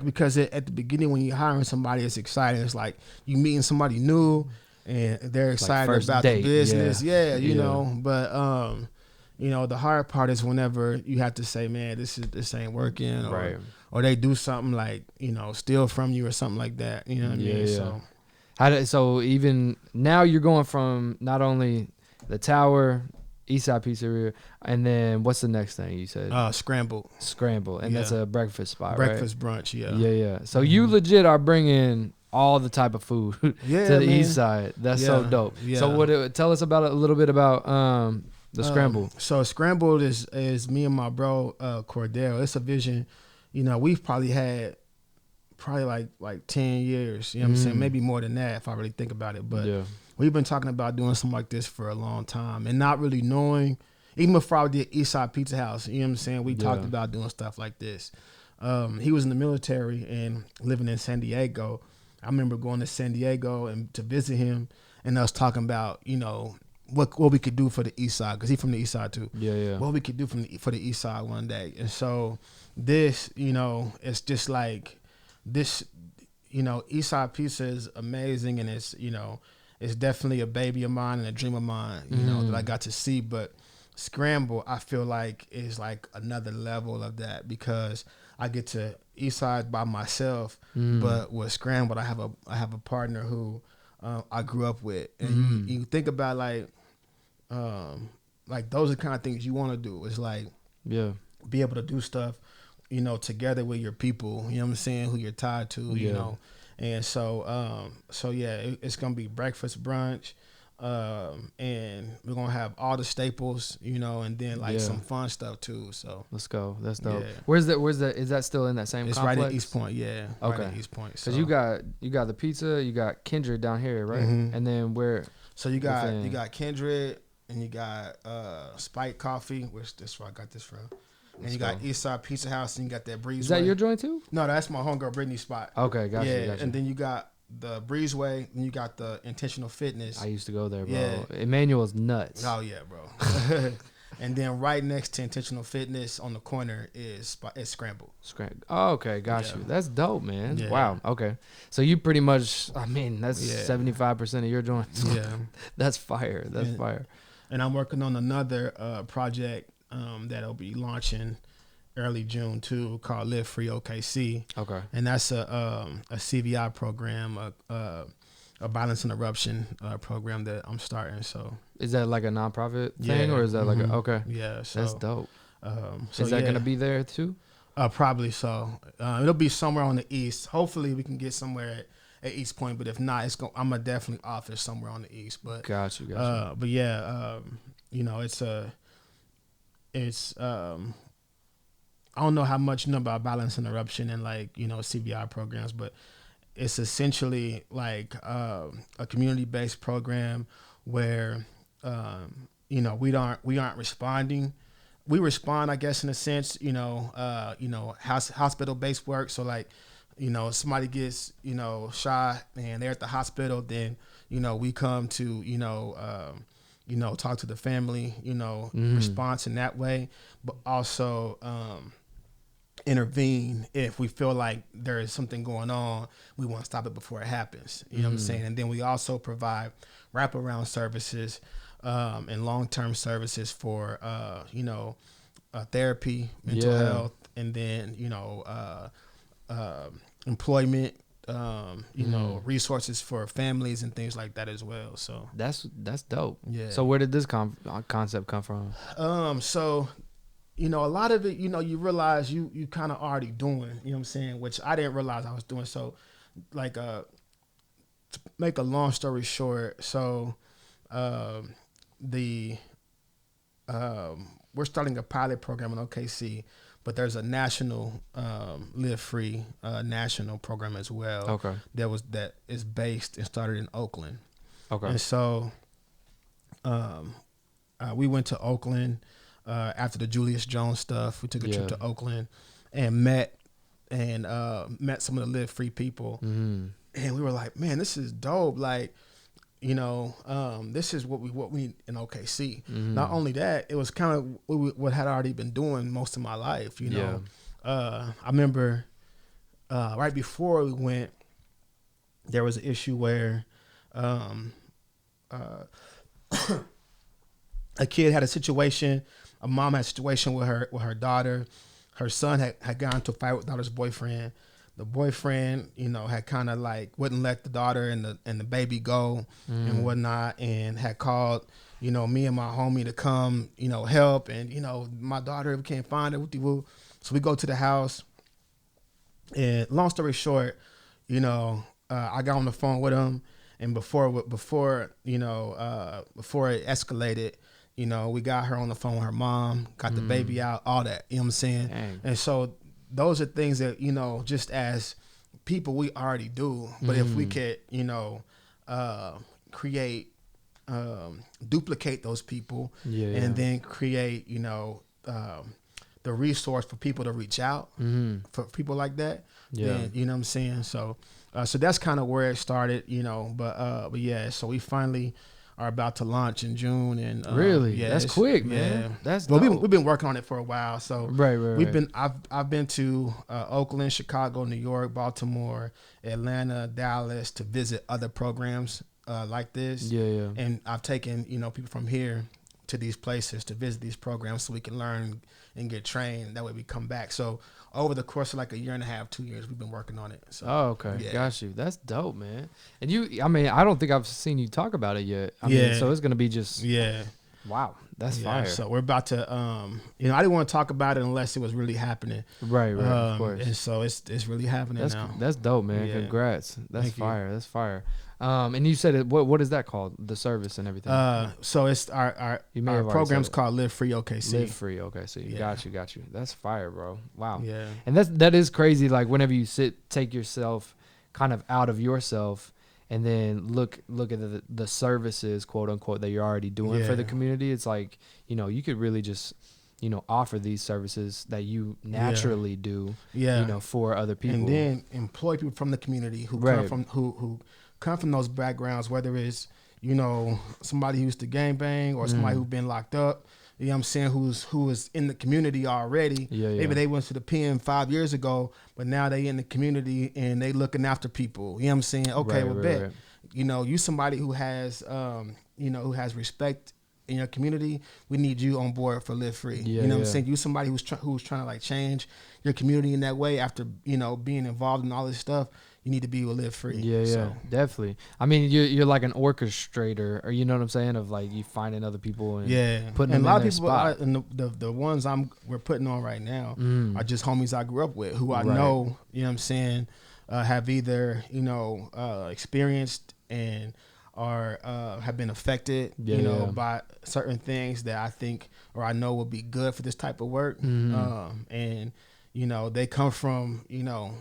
because at the beginning when you're hiring somebody, it's exciting. It's like you meeting somebody new, and they're excited about the business. Yeah, you know. But the hard part is whenever you have to say, man, this ain't working, or they do something like steal from you or something like that. You know what I mean? Yeah. So even now you're going from not only the Tower, Eastside Pizzeria, and then what's the next thing you said? Scramble, and that's a breakfast spot, breakfast brunch. Yeah. So you legit are bringing all the type of food to the East Side. That's so dope. Yeah. So tell us about a little bit about the Scramble. So Scramble is me and my bro Cordell. It's a vision. We've probably had like 10 years. You know what I'm saying? Maybe more than that if I really think about it. But we've been talking about doing something like this for a long time and not really knowing. Even before I did Eastside Pizza House, you know what I'm saying? We talked about doing stuff like this. He was in the military and living in San Diego. I remember going to San Diego and to visit him and us talking about, what we could do for the East Side, because he's from the East Side too. Yeah. What we could do for the East Side one day. And so this, it's just like this, East Side Pizza is amazing, and it's, it's definitely a baby of mine and a dream of mine, that I got to see. But Scramble, I feel like is like another level of that, because I get to East Side by myself, but with Scramble, I have a partner who I grew up with, and you think about like those are the kind of things you want to do. It's like be able to do stuff, together with your people. You know what I'm saying? Who you're tied to, you know. And so, it's gonna be breakfast, brunch, and we're gonna have all the staples, and then some fun stuff too. So let's go. That's dope. Yeah. Where's that? Is that still in that same? It's complex? Right at East Point. Yeah. Okay. Right at East Point. Because you got the pizza, you got Kindred down here, right? And then where? So you got Kindred, and you got Spike Coffee, which that's where I got this from. And you got Eastside Pizza House, and you got that Breezeway. Is that your joint too? No, that's my homegirl Brittany's spot. Okay, gotcha. And then you got the Breezeway, and you got the Intentional Fitness. I used to go there, bro. Yeah. Emmanuel's nuts. Oh yeah, bro. And then right next to Intentional Fitness on the corner is Scramble. Oh, okay, got you. That's dope, man. Yeah. Wow. Okay, so you pretty much, that's 75% of your joints. Yeah, that's fire. That's fire. And I'm working on another project that'll be launching early June too, called Live Free OKC. Okay. And that's a CVI program, a a violence interruption program that I'm starting. So Is that like a nonprofit thing, or is that like a okay? Yeah, so That's dope. so Is that yeah, gonna be there too? probably so. It'll be somewhere on the east. Hopefully, we can get somewhere at East Point. But if not, I'm gonna definitely office somewhere on the east. But Got you. but yeah, you know, it's I don't know how much you know about violence interruption and like you know CVI programs, but it's essentially like a community based program where you know we aren't responding. We respond, I guess, in a sense, you know, hospital based work. So like, you know, somebody gets, you know, shot and they're at the hospital, then, you know, we come to, you know, talk to the family, you know, response in that way, but also intervene if we feel like there is something going on. We want to stop it before it happens. You know what I'm saying? And then we also provide wraparound services and long-term services for you know, therapy, mental health, and then you know employment, you know, resources for families and things like that as well. So that's dope. Yeah. So where did this concept come from? So you know, a lot of it, you know, you realize you kind of already doing, you know what I'm saying, which I didn't realize I was doing. So like to make a long story short, so we're starting a pilot program in OKC, but there's a national Live Free national program as well. Okay. That is based and started in Oakland. Okay. And so we went to Oakland after the Julius Jones stuff. We took a trip to Oakland and met some of the Live Free people. And we were like, man, this is dope. Like, you know, this is what we need in OKC. Not only that, it was kind of what had already been doing most of my life. You know, I remember right before we went, there was an issue where a kid had a situation. A mom had a situation with her daughter. Her son had gone into a fight with daughter's boyfriend. The boyfriend, you know, had kind of like wouldn't let the daughter and the baby go and whatnot, and had called, you know, me and my homie to come, you know, help. And, you know, my daughter, we can't find her. So we go to the house. And long story short, you know, I got on the phone with him, and before it escalated, you know, we got her on the phone with her mom, got the baby out, all that, you know what I'm saying? Dang. And so those are things that, you know, just as people, we already do. But if we could, you know, create, duplicate those people and then create, you know, the resource for people to reach out for people like that, then, you know what I'm saying? So that's kind of where it started, you know, but yeah, so we finally are about to launch in June, and really, that's quick, man. Yeah. That's well, dope. we've been working on it for a while. So right. I've been to Oakland, Chicago, New York, Baltimore, Atlanta, Dallas to visit other programs like this. Yeah. And I've taken, you know, people from here to these places to visit these programs so we can learn and get trained. That way we come back. So over the course of like a year and a half, 2 years, we've been working on it. So, okay. Yeah. Got you. That's dope, man. And I mean, I don't think I've seen you talk about it yet. I mean, so it's going to be just, wow, that's fire. So we're about to, you know, I didn't want to talk about it unless it was really happening. Right, of course. And so it's really happening now. That's dope, man. Yeah. Congrats. That's Thank fire. you. That's fire. And you said what is that called? The service and everything. So it's our program's called Live Free OKC. Live Free OKC. Yeah. Got you. That's fire, bro. Wow. Yeah. And that is crazy. Like whenever you take yourself kind of out of yourself and then look at the services, quote unquote, that you're already doing for the community. It's like, you know, you could really just, you know, offer these services that you naturally do, you know, for other people. And then employ people from the community who come from those backgrounds, whether it's, you know, somebody who used to gangbang or somebody who's been locked up, you know what I'm saying, who is in the community already. Maybe they went to the pen 5 years ago, but now they in the community and they looking after people. You know what I'm saying? Okay, bet. You know, you somebody who has, you know, who has respect in your community, we need you on board for Live Free. Yeah, you know what I'm yeah. saying? You somebody who's trying to like change your community in that way after, you know, being involved in all this stuff. You need to be with Live Free. Yeah, So, definitely. I mean, you're like an orchestrator, or you know what I'm saying, of like you finding other people and putting and them a lot in of their people, spot. and the ones we're putting on right now are just homies I grew up with, who I Right. know, you know what I'm saying, have either, you know, experienced and are have been affected, Yeah, you know, yeah. by certain things that I think or I know will be good for this type of work. And you know, they come from, you know,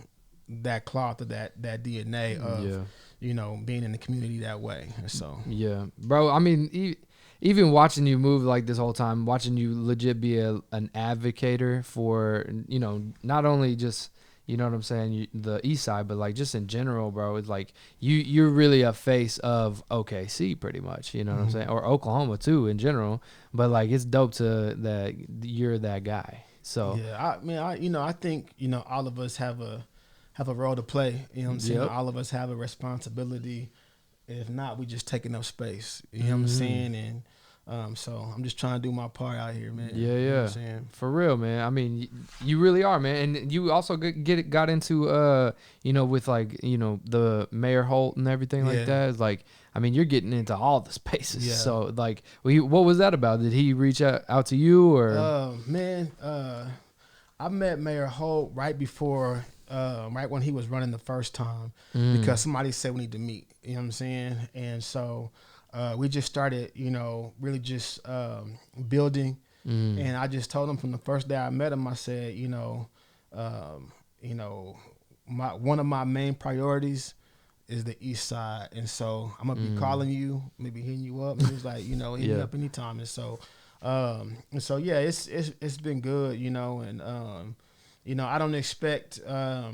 that cloth or that DNA of, Yeah. you know, being in the community that way. And so Yeah, bro. I mean, even watching you move like this whole time, watching you legit be an advocator for, you know, not only just, you know what I'm saying, the East Side, but like just in general, bro. It's like you're really a face of OKC, pretty much. You know what I'm saying, or Oklahoma too in general. But like it's dope to that you're that guy. So yeah, I think, you know, all of us have a role to play. You know what I'm saying? Yep. All of us have a responsibility. If not, we just taking up space. You know what I'm saying? And so I'm just trying to do my part out here, man. Yeah, You know what yeah, I'm saying? for real, man. I mean, you really are, man. And you also got into you know, with like, you know, the Mayor Holt and everything like Yeah. that. It's like, I mean, you're getting into all the spaces. Yeah. So like, what was that about? Did he reach out to you or? I met Mayor Holt right before, right when he was running the first time, because somebody said we need to meet. You know what I'm saying? And so we just started, you know, really just building. And I just told him from the first day I met him, I said, you know, one of my main priorities is the East Side, and so I'm gonna be calling you, maybe hitting you up. And he was like, you know, hit me up anytime. And so yeah, it's been good, you know, and you know, I don't expect I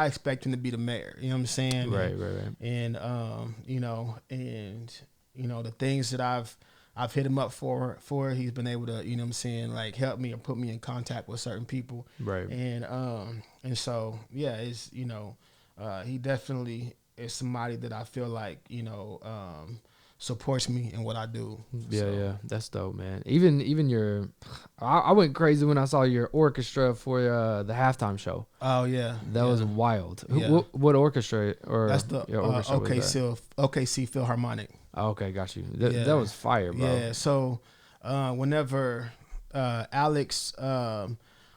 expect him to be the mayor. You know what I'm saying? Right. And you know, the things that I've hit him up for, he's been able to, you know what I'm saying, like help me or put me in contact with certain people. Right. And so yeah, it's, you know, he definitely is somebody that I feel like, you know, supports me in what I do. Yeah, that's dope, man. Even your, I went crazy when I saw your orchestra for the halftime show. Oh yeah, That was wild. Yeah. What orchestra or that's the your orchestra was that? OKC Philharmonic. Oh, okay, got you. That was fire, bro. Yeah. So whenever Alex,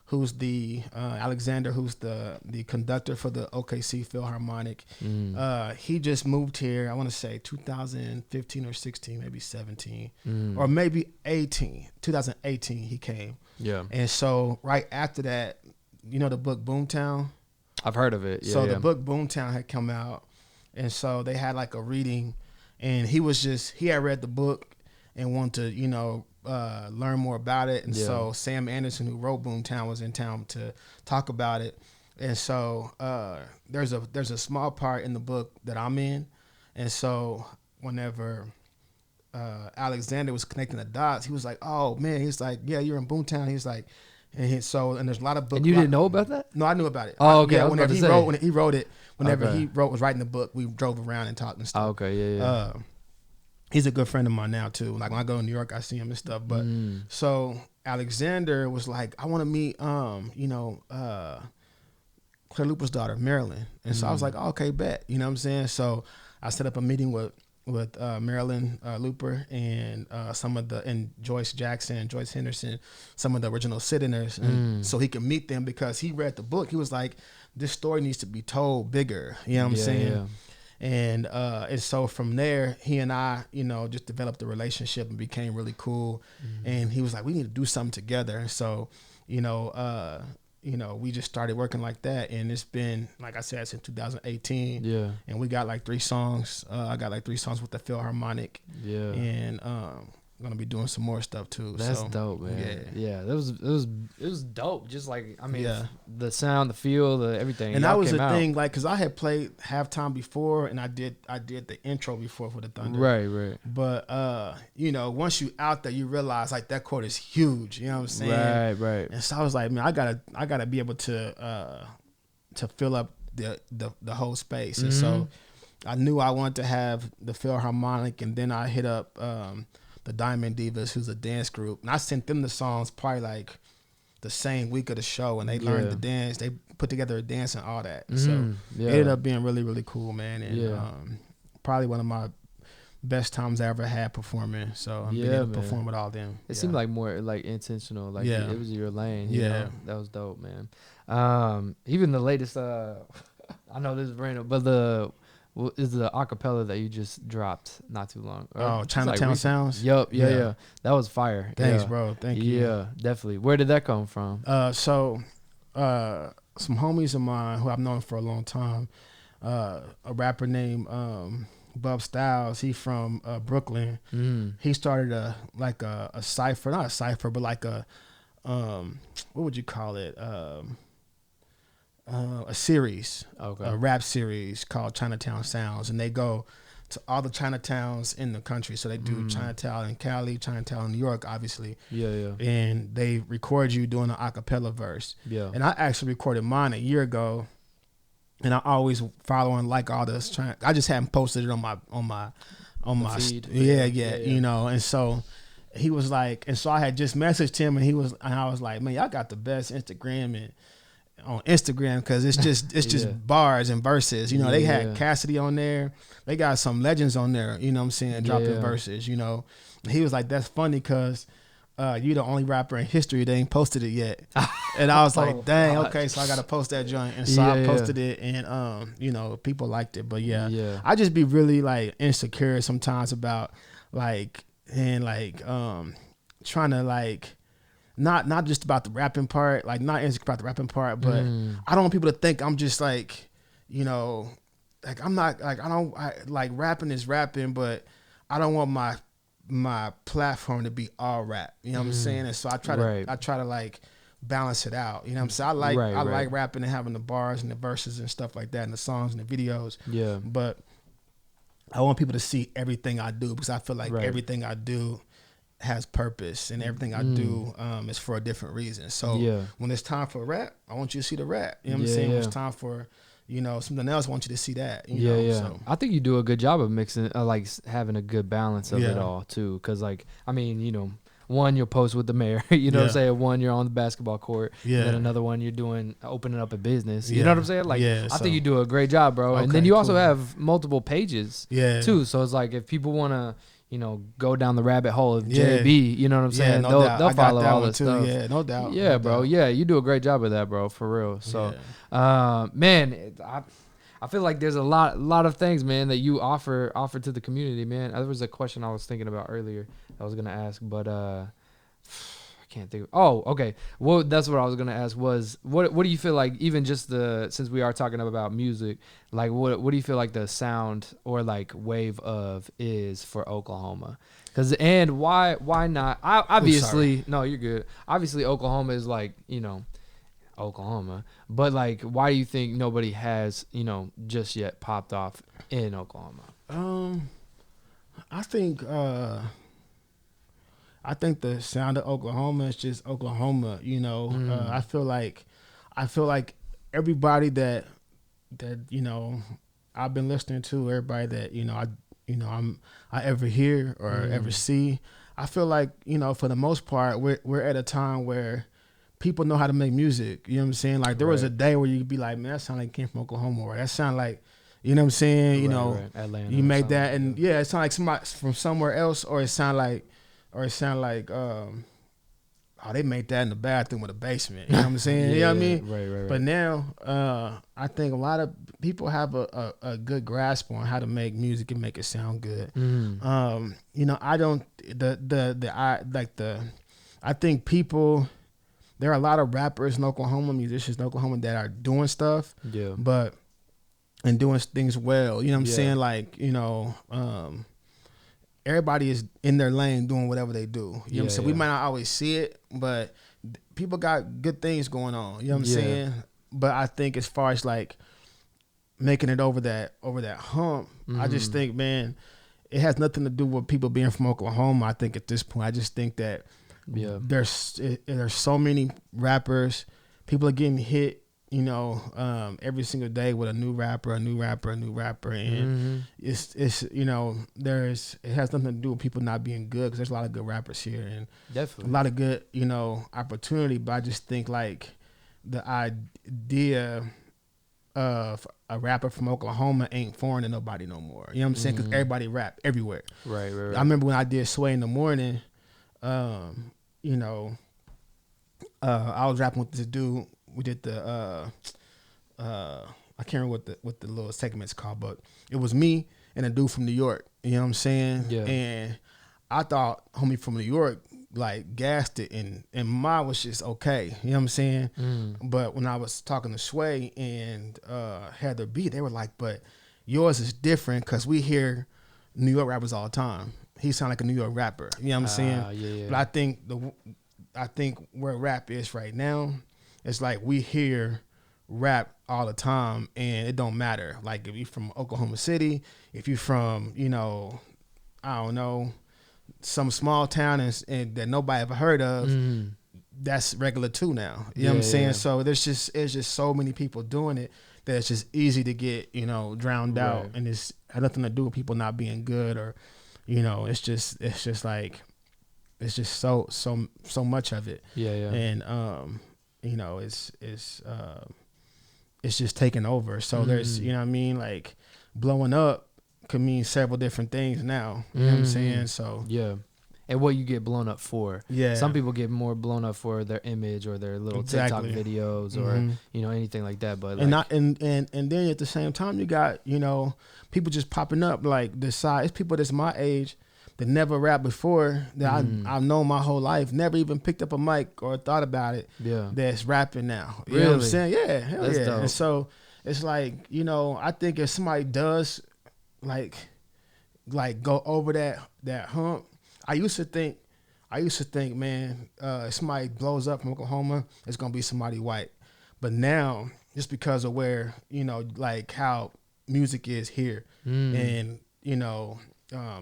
who's the Alexander, who's the conductor for the OKC Philharmonic, he just moved here. I want to say 2015 or 16, maybe 17, or maybe 18. 2018 he came. Yeah. And so right after that, you know the book Boomtown. I've heard of it. Yeah, So the book Boomtown had come out, and so they had like a reading, and he had read the book and wanted to, you know, learn more about it. And so Sam Anderson, who wrote Boomtown, was in town to talk about it. And so there's a small part in the book that I'm in. And so whenever Alexander was connecting the dots, he was like, "Oh man," he's like, "Yeah, you're in Boomtown." He's like, and there's a lot of books. And you didn't know about that? No, I knew about it. Oh, okay. Yeah, I was whenever about he to wrote, say. when he wrote it, whenever Okay. he was writing the book, we drove around and talked and stuff. Oh, okay, yeah. He's a good friend of mine now too. Like when I go to New York, I see him and stuff. But so Alexander was like, "I want to meet, you know, Claire Luper's daughter, Marilyn." And so I was like, oh, "Okay, bet." You know what I'm saying? So I set up a meeting with Marilyn Luper and and Joyce Jackson, Joyce Henderson, some of the original sit-inners, and so he could meet them, because he read the book. He was like, "This story needs to be told bigger." You know what I'm saying? Yeah. And so from there, he and I, you know, just developed a relationship and became really cool. And he was like, "We need to do something together." And so, you know, we just started working like that, and it's been, like I said, since 2018. Yeah. And we got like 3 songs. I got like 3 songs with the Philharmonic. Yeah. And I'm gonna be doing some more stuff too. That's so, dope, man. Yeah, it was dope. Just like, I mean, Yeah. the sound, the feel, the everything. And Y'all that was came the out. thing, like, cause I had played halftime before, and I did the intro before for the Thunder. Right. But you know, once you out there, you realize like that court is huge. You know what I'm saying? Right. And so I was like, man, I gotta be able to fill up the whole space. And so I knew I wanted to have the Philharmonic, and then I hit up the Diamond Divas, who's a dance group, and I sent them the songs probably like the same week of the show, and they learned the dance. They put together a dance and all that. So it ended up being really, really cool, man. And probably one of my best times I ever had performing. So I'm being able to perform with all them. It seemed like more like intentional. Like it was your lane. You know? That was dope, man. Even the latest, I know this is random, but is the acapella that you just dropped not too long. Chinatown like Sounds. Yup, yeah. That was fire. Thanks, bro. Thank you. Yeah, definitely. Where did that come from? So some homies of mine who I've known for a long time, a rapper named Bub Styles. He from Brooklyn. He started a cipher, not a cipher, but like a what would you call it? A series, a rap series called Chinatown Sounds, and they go to all the Chinatowns in the country. So they do Chinatown in Cali, Chinatown in New York, obviously. And they record you doing an acapella verse. And I actually recorded mine a year ago, and I always follow and like all this. I just haven't posted it on my feed. You know. And so he was like, and so I had just messaged him, and I was like, man, y'all got the best Instagram on Instagram, because it's just bars and verses. You know, they had Cassidy on there. They got some legends on there, you know what I'm saying, dropping verses, you know. He was like, that's funny because you the only rapper in history that ain't posted it yet. And I was like, dang, okay, so I got to post that joint. And so I posted it, and, you know, people liked it. But I just be really like insecure sometimes about like, and like trying to like, not just about the rapping part, like not insecure about the rapping part, but I don't want people to think I'm just like, you know, like I'm not like, like rapping is rapping, but I don't want my platform to be all rap. You know what I'm saying? And so I try to like balance it out. You know what I'm saying? I like rapping and having the bars and the verses and stuff like that, and the songs and the videos. But I want people to see everything I do, because I feel like everything I do has purpose, and everything I do is for a different reason. So when it's time for rap, I want you to see the rap. You know what I'm saying? When it's time for, you know, something else, I want you to see that. You know? So I think you do a good job of mixing, like having a good balance of it all too. Because like, I mean, you know, one, you'll post with the mayor, you know what I'm saying? One, you're on the basketball court. And then another one, you're opening up a business. You know what I'm saying? Like, I think you do a great job, bro. And then you also have multiple pages too. So it's like, if people want to, you know, go down the rabbit hole of JaBee, you know what I'm saying? They'll follow all this stuff. Yeah, no doubt. Yeah, no bro. doubt. Yeah, you do a great job of that, bro, for real. So, man, I feel like there's a lot of things, man, that you offer to the community, man. There was a question I was thinking about earlier I was gonna ask, but I can't think of. Oh, okay. Well, that's what I was gonna ask was what do you feel like, even just since we are talking about music, like what do you feel like the sound or like wave of is for Oklahoma? And why not? Obviously, no, you're good. Obviously, Oklahoma is like, you know, Oklahoma, but like, why do you think nobody has, you know, just yet popped off in Oklahoma? I think the sound of Oklahoma is just Oklahoma, you know. I feel like everybody that you know I've been listening to, everybody that I ever hear or ever see, I feel like, you know, for the most part we're at a time where people know how to make music. You know what I'm saying? Like there was a day where you'd be like, man, that sound like it came from Oklahoma, or that sound like, you know what I'm saying? You know, Atlanta, you made that, and it sound like somebody from somewhere else, or it sound like oh, they made that in the bathroom with a basement. You know what I'm saying? You know what I mean? Right. But now, I think a lot of people have a good grasp on how to make music and make it sound good. You know, I think people, there are a lot of rappers in Oklahoma, musicians in Oklahoma that are doing stuff, and doing things well. You know what I'm saying? Like, you know, everybody is in their lane doing whatever they do. You know what I'm saying? We might not always see it, but people got good things going on. You know what I'm saying? But I think as far as like making it over that hump, I just think, man, it has nothing to do with people being from Oklahoma. I think at this point, I just think that there's so many rappers, people are getting hit, every single day with a new rapper, and it's it has nothing to do with people not being good, because there's a lot of good rappers here and Definitely a lot of good opportunity. But I just think like the idea of a rapper from Oklahoma ain't foreign to nobody no more. You know what I'm saying? Because everybody rap everywhere. Right. I remember when I did Sway in the Morning. I was rapping with this dude. We did the I can't remember what the little segment's called, but it was me and a dude from New York. You know what I'm saying? Yeah. And I thought homie from New York like gassed it, and mine was just okay. You know what I'm saying? But when I was talking to Sway and Heather B, they were like, "But yours is different because we hear New York rappers all the time. He sound like a New York rapper." You know what I'm saying? Yeah. But I think where rap is right now, it's like we hear rap all the time, and it don't matter. Like if you from Oklahoma City, if you from I don't know, some small town and that nobody ever heard of, that's regular too now. You know what I'm saying? Yeah. So it's just so many people doing it that it's just easy to get drowned out, and it's had nothing to do with people not being good, or it's just like it's just so much of it. Yeah. And it's just taking over. So there's like blowing up could mean several different things now. You know what I'm saying? So yeah. And what you get blown up for. Yeah. Some people get more blown up for their image or their little TikTok videos or anything like that. But like, and then at the same time you got people just popping up like this side. It's people that's my age that never rapped before, that I've known my whole life, never even picked up a mic or thought about it. Yeah. That's rapping now. You Really? know what I'm saying? Yeah, hell That's yeah. dope. And so it's like I think if somebody does like go over that hump. I used to think, man, if somebody blows up from Oklahoma, it's gonna be somebody white. But now, just because of where like how music is here, and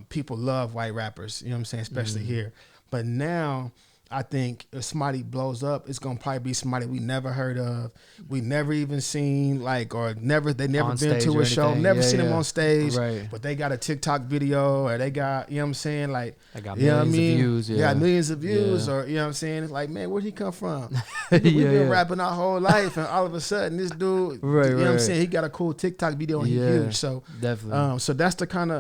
people love white rappers. You know what I'm saying, especially here. But now, I think if somebody blows up, it's gonna probably be somebody we never heard of, we never even seen, like, or they never On been stage to or a show, anything. never seen Yeah, them yeah. on stage, Right. but they got a TikTok video, or they got, you know what I'm saying, like, I got you know what I millions of mean? views. Yeah. Got millions of views, Yeah. or you know what I'm saying? It's like, man, where'd he come from? Yeah, We've been yeah. rapping our whole life, and all of a sudden, this dude, Right, you know what I'm right. saying? He got a cool TikTok video, and Yeah, he's huge. So, definitely. so that's the kind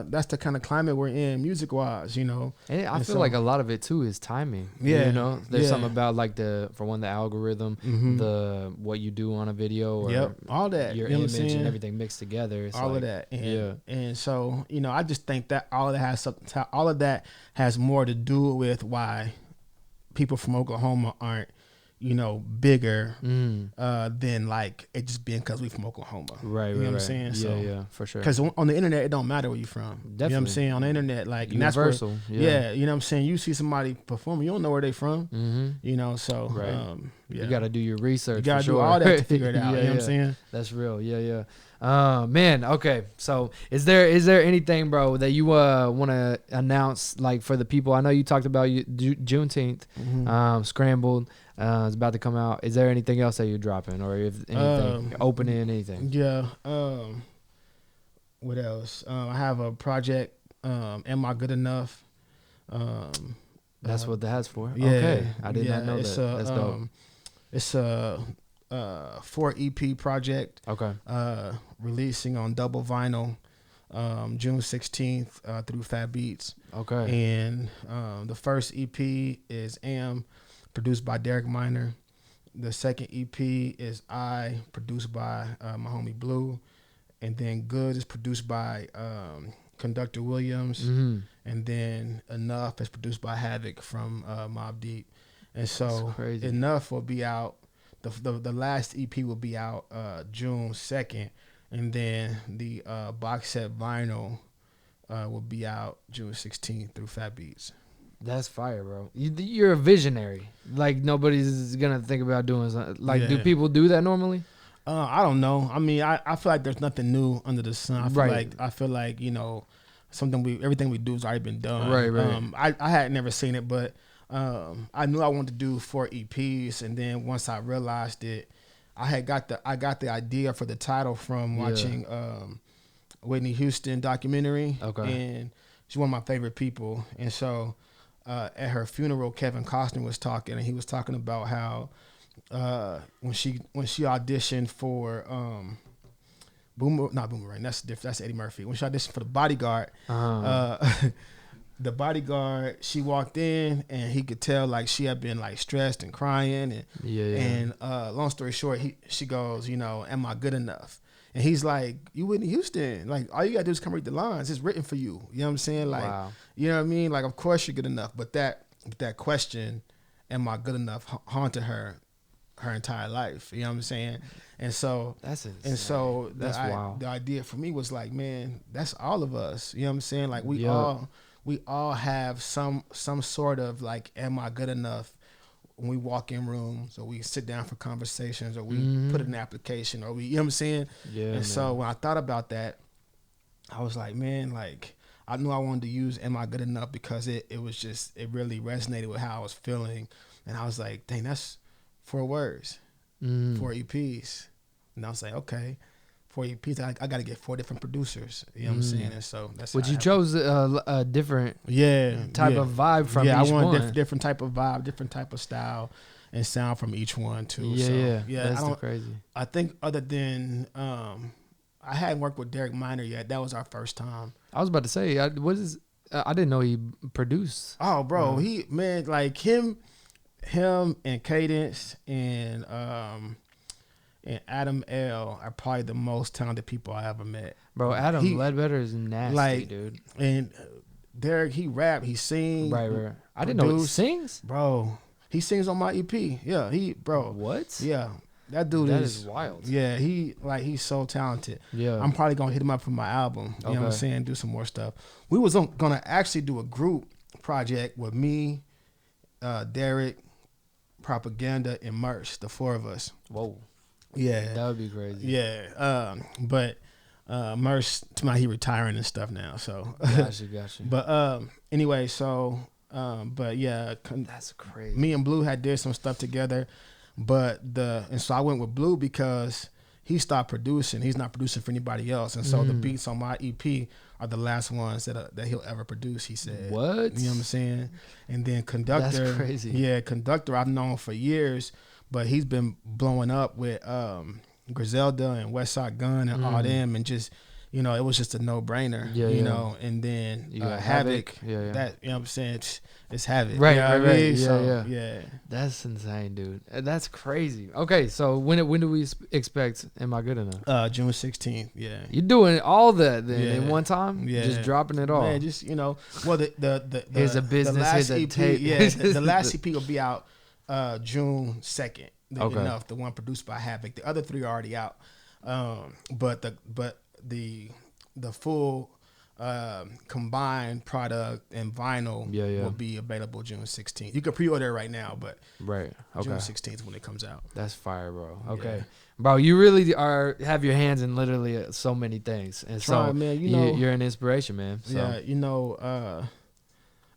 of climate we're in, music wise, And I And feel so- like a lot of it too is timing. Yeah, There's yeah. something about like the algorithm, the what you do on a video, or Yep, all that, your you know what I'm image saying? and everything mixed together. It's all like, of that, and, yeah. and so I just think that all of that has more to do with why people from Oklahoma aren't bigger than like it just being because we from Oklahoma, Right, you know right, what I'm right. saying? Yeah, So, yeah, for sure. because on the internet it don't matter where you from. You know what I'm Definitely. saying? On the internet, like, and that's where, Universal. yeah, you know what I'm saying? You see somebody performing, you don't know where they from, so Right. yeah. You got to do your research. You gotta for do sure. all that to figure it out. Yeah, You know what I'm yeah. saying? That's real. Yeah. Man, okay. So is there anything, bro, that you want to announce, like, for the people? I know you talked about Juneteenth, Scrambled. It's about to come out. Is there anything else that you're dropping, or if anything opening anything? Yeah. What else? I have a project. Am I Good Enough? That's what that's for. Yeah, Okay, I did not know it's that. That's dope. It's a 4 EP project. Okay. Releasing on double vinyl, June 16th through Fat Beats. Okay. And the first EP is Am, produced by Derek Minor. The second EP is I, produced by my homie Blue. And then Good is produced by Conductor Williams. And then Enough is produced by Havoc from Mobb Deep. And so That's crazy. Enough will be out. The last EP will be out June 2nd. And then the box set vinyl will be out June 16th through Fat Beats. That's fire, bro. You're a visionary. Like, nobody's gonna think about doing something. Like, do Yeah. people do that normally? I don't know. I mean, I feel like there's nothing new under the sun. I feel like everything we do has already been done. Right. I had never seen it, but I knew I wanted to do 4 EPs, and then once I realized it, I got the idea for the title from watching Whitney Houston documentary. Okay. And she's one of my favorite people. And so at her funeral, Kevin Costner was talking, and he was talking about how when she auditioned for Boomerang, that's Eddie Murphy. When she auditioned for The Bodyguard, The Bodyguard, she walked in and he could tell like she had been like stressed and crying and long story short, she goes, you know, am I good enough? And he's like, you Whitney Houston, like all you gotta do is come read the lines. It's written for you. You know what I'm saying? Like, wow. You know what I mean? Like, of course you're good enough. But that question, am I good enough, haunted her entire life. You know what I'm saying? And so that's insane. And so wild. The idea for me was like, man, that's all of us. You know what I'm saying? Like we all have some sort of like, am I good enough? When we walk in rooms or we sit down for conversations or we put in an application or we, you know what I'm saying? Yeah. And so when I thought about that, I was like, man, like I knew I wanted to use "Am I Good Enough" because it really resonated with how I was feeling, and I was like, dang, that's 4 words, 4 EPs, and I was like, okay, 4 EPs, I got to get 4 different producers, you know what I'm saying? And so that's. But you chose a different type of vibe from each one. Yeah, I want different type of vibe, different type of style, and sound from each one too. Yeah. That's crazy. I think other than I hadn't worked with Derek Minor yet. That was our first time. I was about to say, I didn't know he produced. Oh, bro, he like him and Cadence and Adam L are probably the most talented people I ever met. Bro, Adam Ledbetter is nasty, like, dude. And Derek, he rap, he sing. Right. I didn't know he sings. Bro, he sings on my EP. Yeah, What? Yeah. That dude is wild. Yeah, he's so talented. Yeah. I'm probably gonna hit him up for my album. You know what I'm saying? Do some more stuff. We was gonna actually do a group project with me, Derek, Propaganda, and Merch, the 4 of us. Whoa. Yeah. That would be crazy. Yeah. But Merch, he retiring and stuff now. So Gotcha. But anyway, so but yeah, that's crazy. Me and Blue did some stuff together. But so I went with Blue because he stopped producing. He's not producing for anybody else, and so the beats on my EP are the last ones that he'll ever produce. He said, "What? You know what I'm saying?" And then Conductor, that's crazy. Yeah, Conductor I've known for years, but he's been blowing up with Griselda and Westside Gun and all them, and just. You know, it was just a no-brainer, you know, and then you got Havoc, yeah. That, you know what I'm saying, it's Havoc. Right, you know what I mean? Yeah. That's insane, dude. That's crazy. Okay, so when do we expect Am I Good Enough? June 16th, yeah. You're doing all that then in one time? Yeah. Just dropping it all? Man, just, you know, well, the here's a business, here's a tape. Yeah, the last EP will be out June 2nd. Okay. Enough, the one produced by Havoc. The other 3 are already out. But the full combined product and vinyl will be available June 16th. You can pre-order it right now, but June 16th is when it comes out. That's fire, bro. Okay, bro, you really have your hands in literally so many things, and so man, you know, you're an inspiration, man. So. Yeah, you know,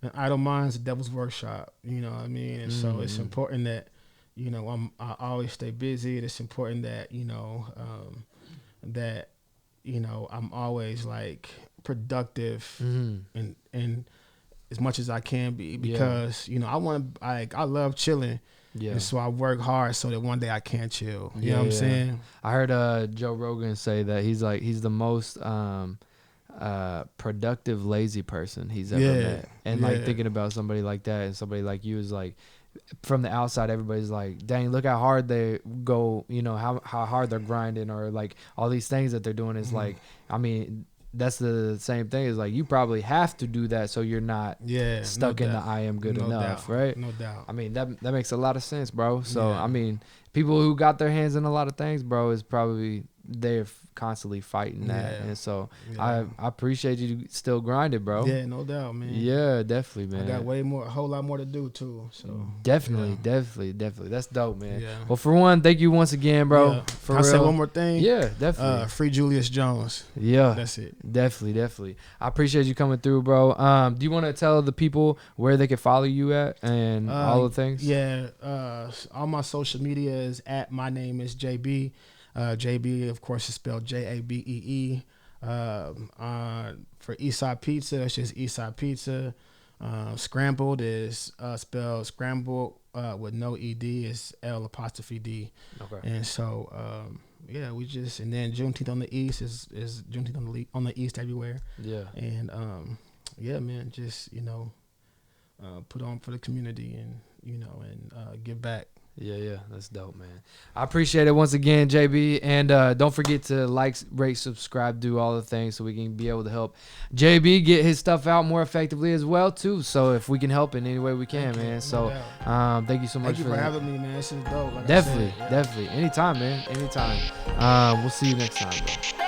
an idle mind's a devil's workshop. You know what I mean? And so it's important that you know I always stay busy. It's important that you know that. You know, I'm always like productive and as much as I can be because you know I love chilling, and so I work hard so that one day I can chill. You know what I'm saying? I heard Joe Rogan say that he's the most productive lazy person he's ever met, and like thinking about somebody like that and somebody like you is like. From the outside, everybody's like, dang, look how hard they go, you know, how hard they're grinding or like all these things that they're doing is like, I mean, that's the same thing is like, you probably have to do that so you're not stuck in the I am good enough, right? No doubt. I mean, that makes a lot of sense, bro. So, I mean, people who got their hands in a lot of things, bro, is probably they're constantly fighting that. Yeah. And so Yeah. I appreciate you still grinding, bro. Yeah, no doubt, man. Yeah, definitely, man. I got a whole lot more to do too. So Definitely. That's dope, man. Yeah. Well, for one, thank you once again, bro. Yeah. For Can I say real. one more thing? Yeah, definitely. Free Julius Jones. Yeah, That's it. definitely. I appreciate you coming through, bro. Do you want to tell the people where they can follow you at and all the things? Yeah. All my social media is at my name is JaBee. JaBee, of course, is spelled JABEE. For Eastside Pizza, it's just Eastside Pizza. Scrambled is spelled scrambled with no ED. It's L''D. Okay. And so yeah, and then Juneteenth on the East is Juneteenth on the East everywhere. Yeah. And yeah, man, just put on for the community and give back. Yeah, that's dope, man. I appreciate it once again, JB, and don't forget to like, rate, subscribe, do all the things so we can be able to help JB get his stuff out more effectively as well too. So if we can help in any way we can, man. So thank you so much for having me, man. This is dope. Like definitely, anytime, man, anytime. We'll see you next time, bro.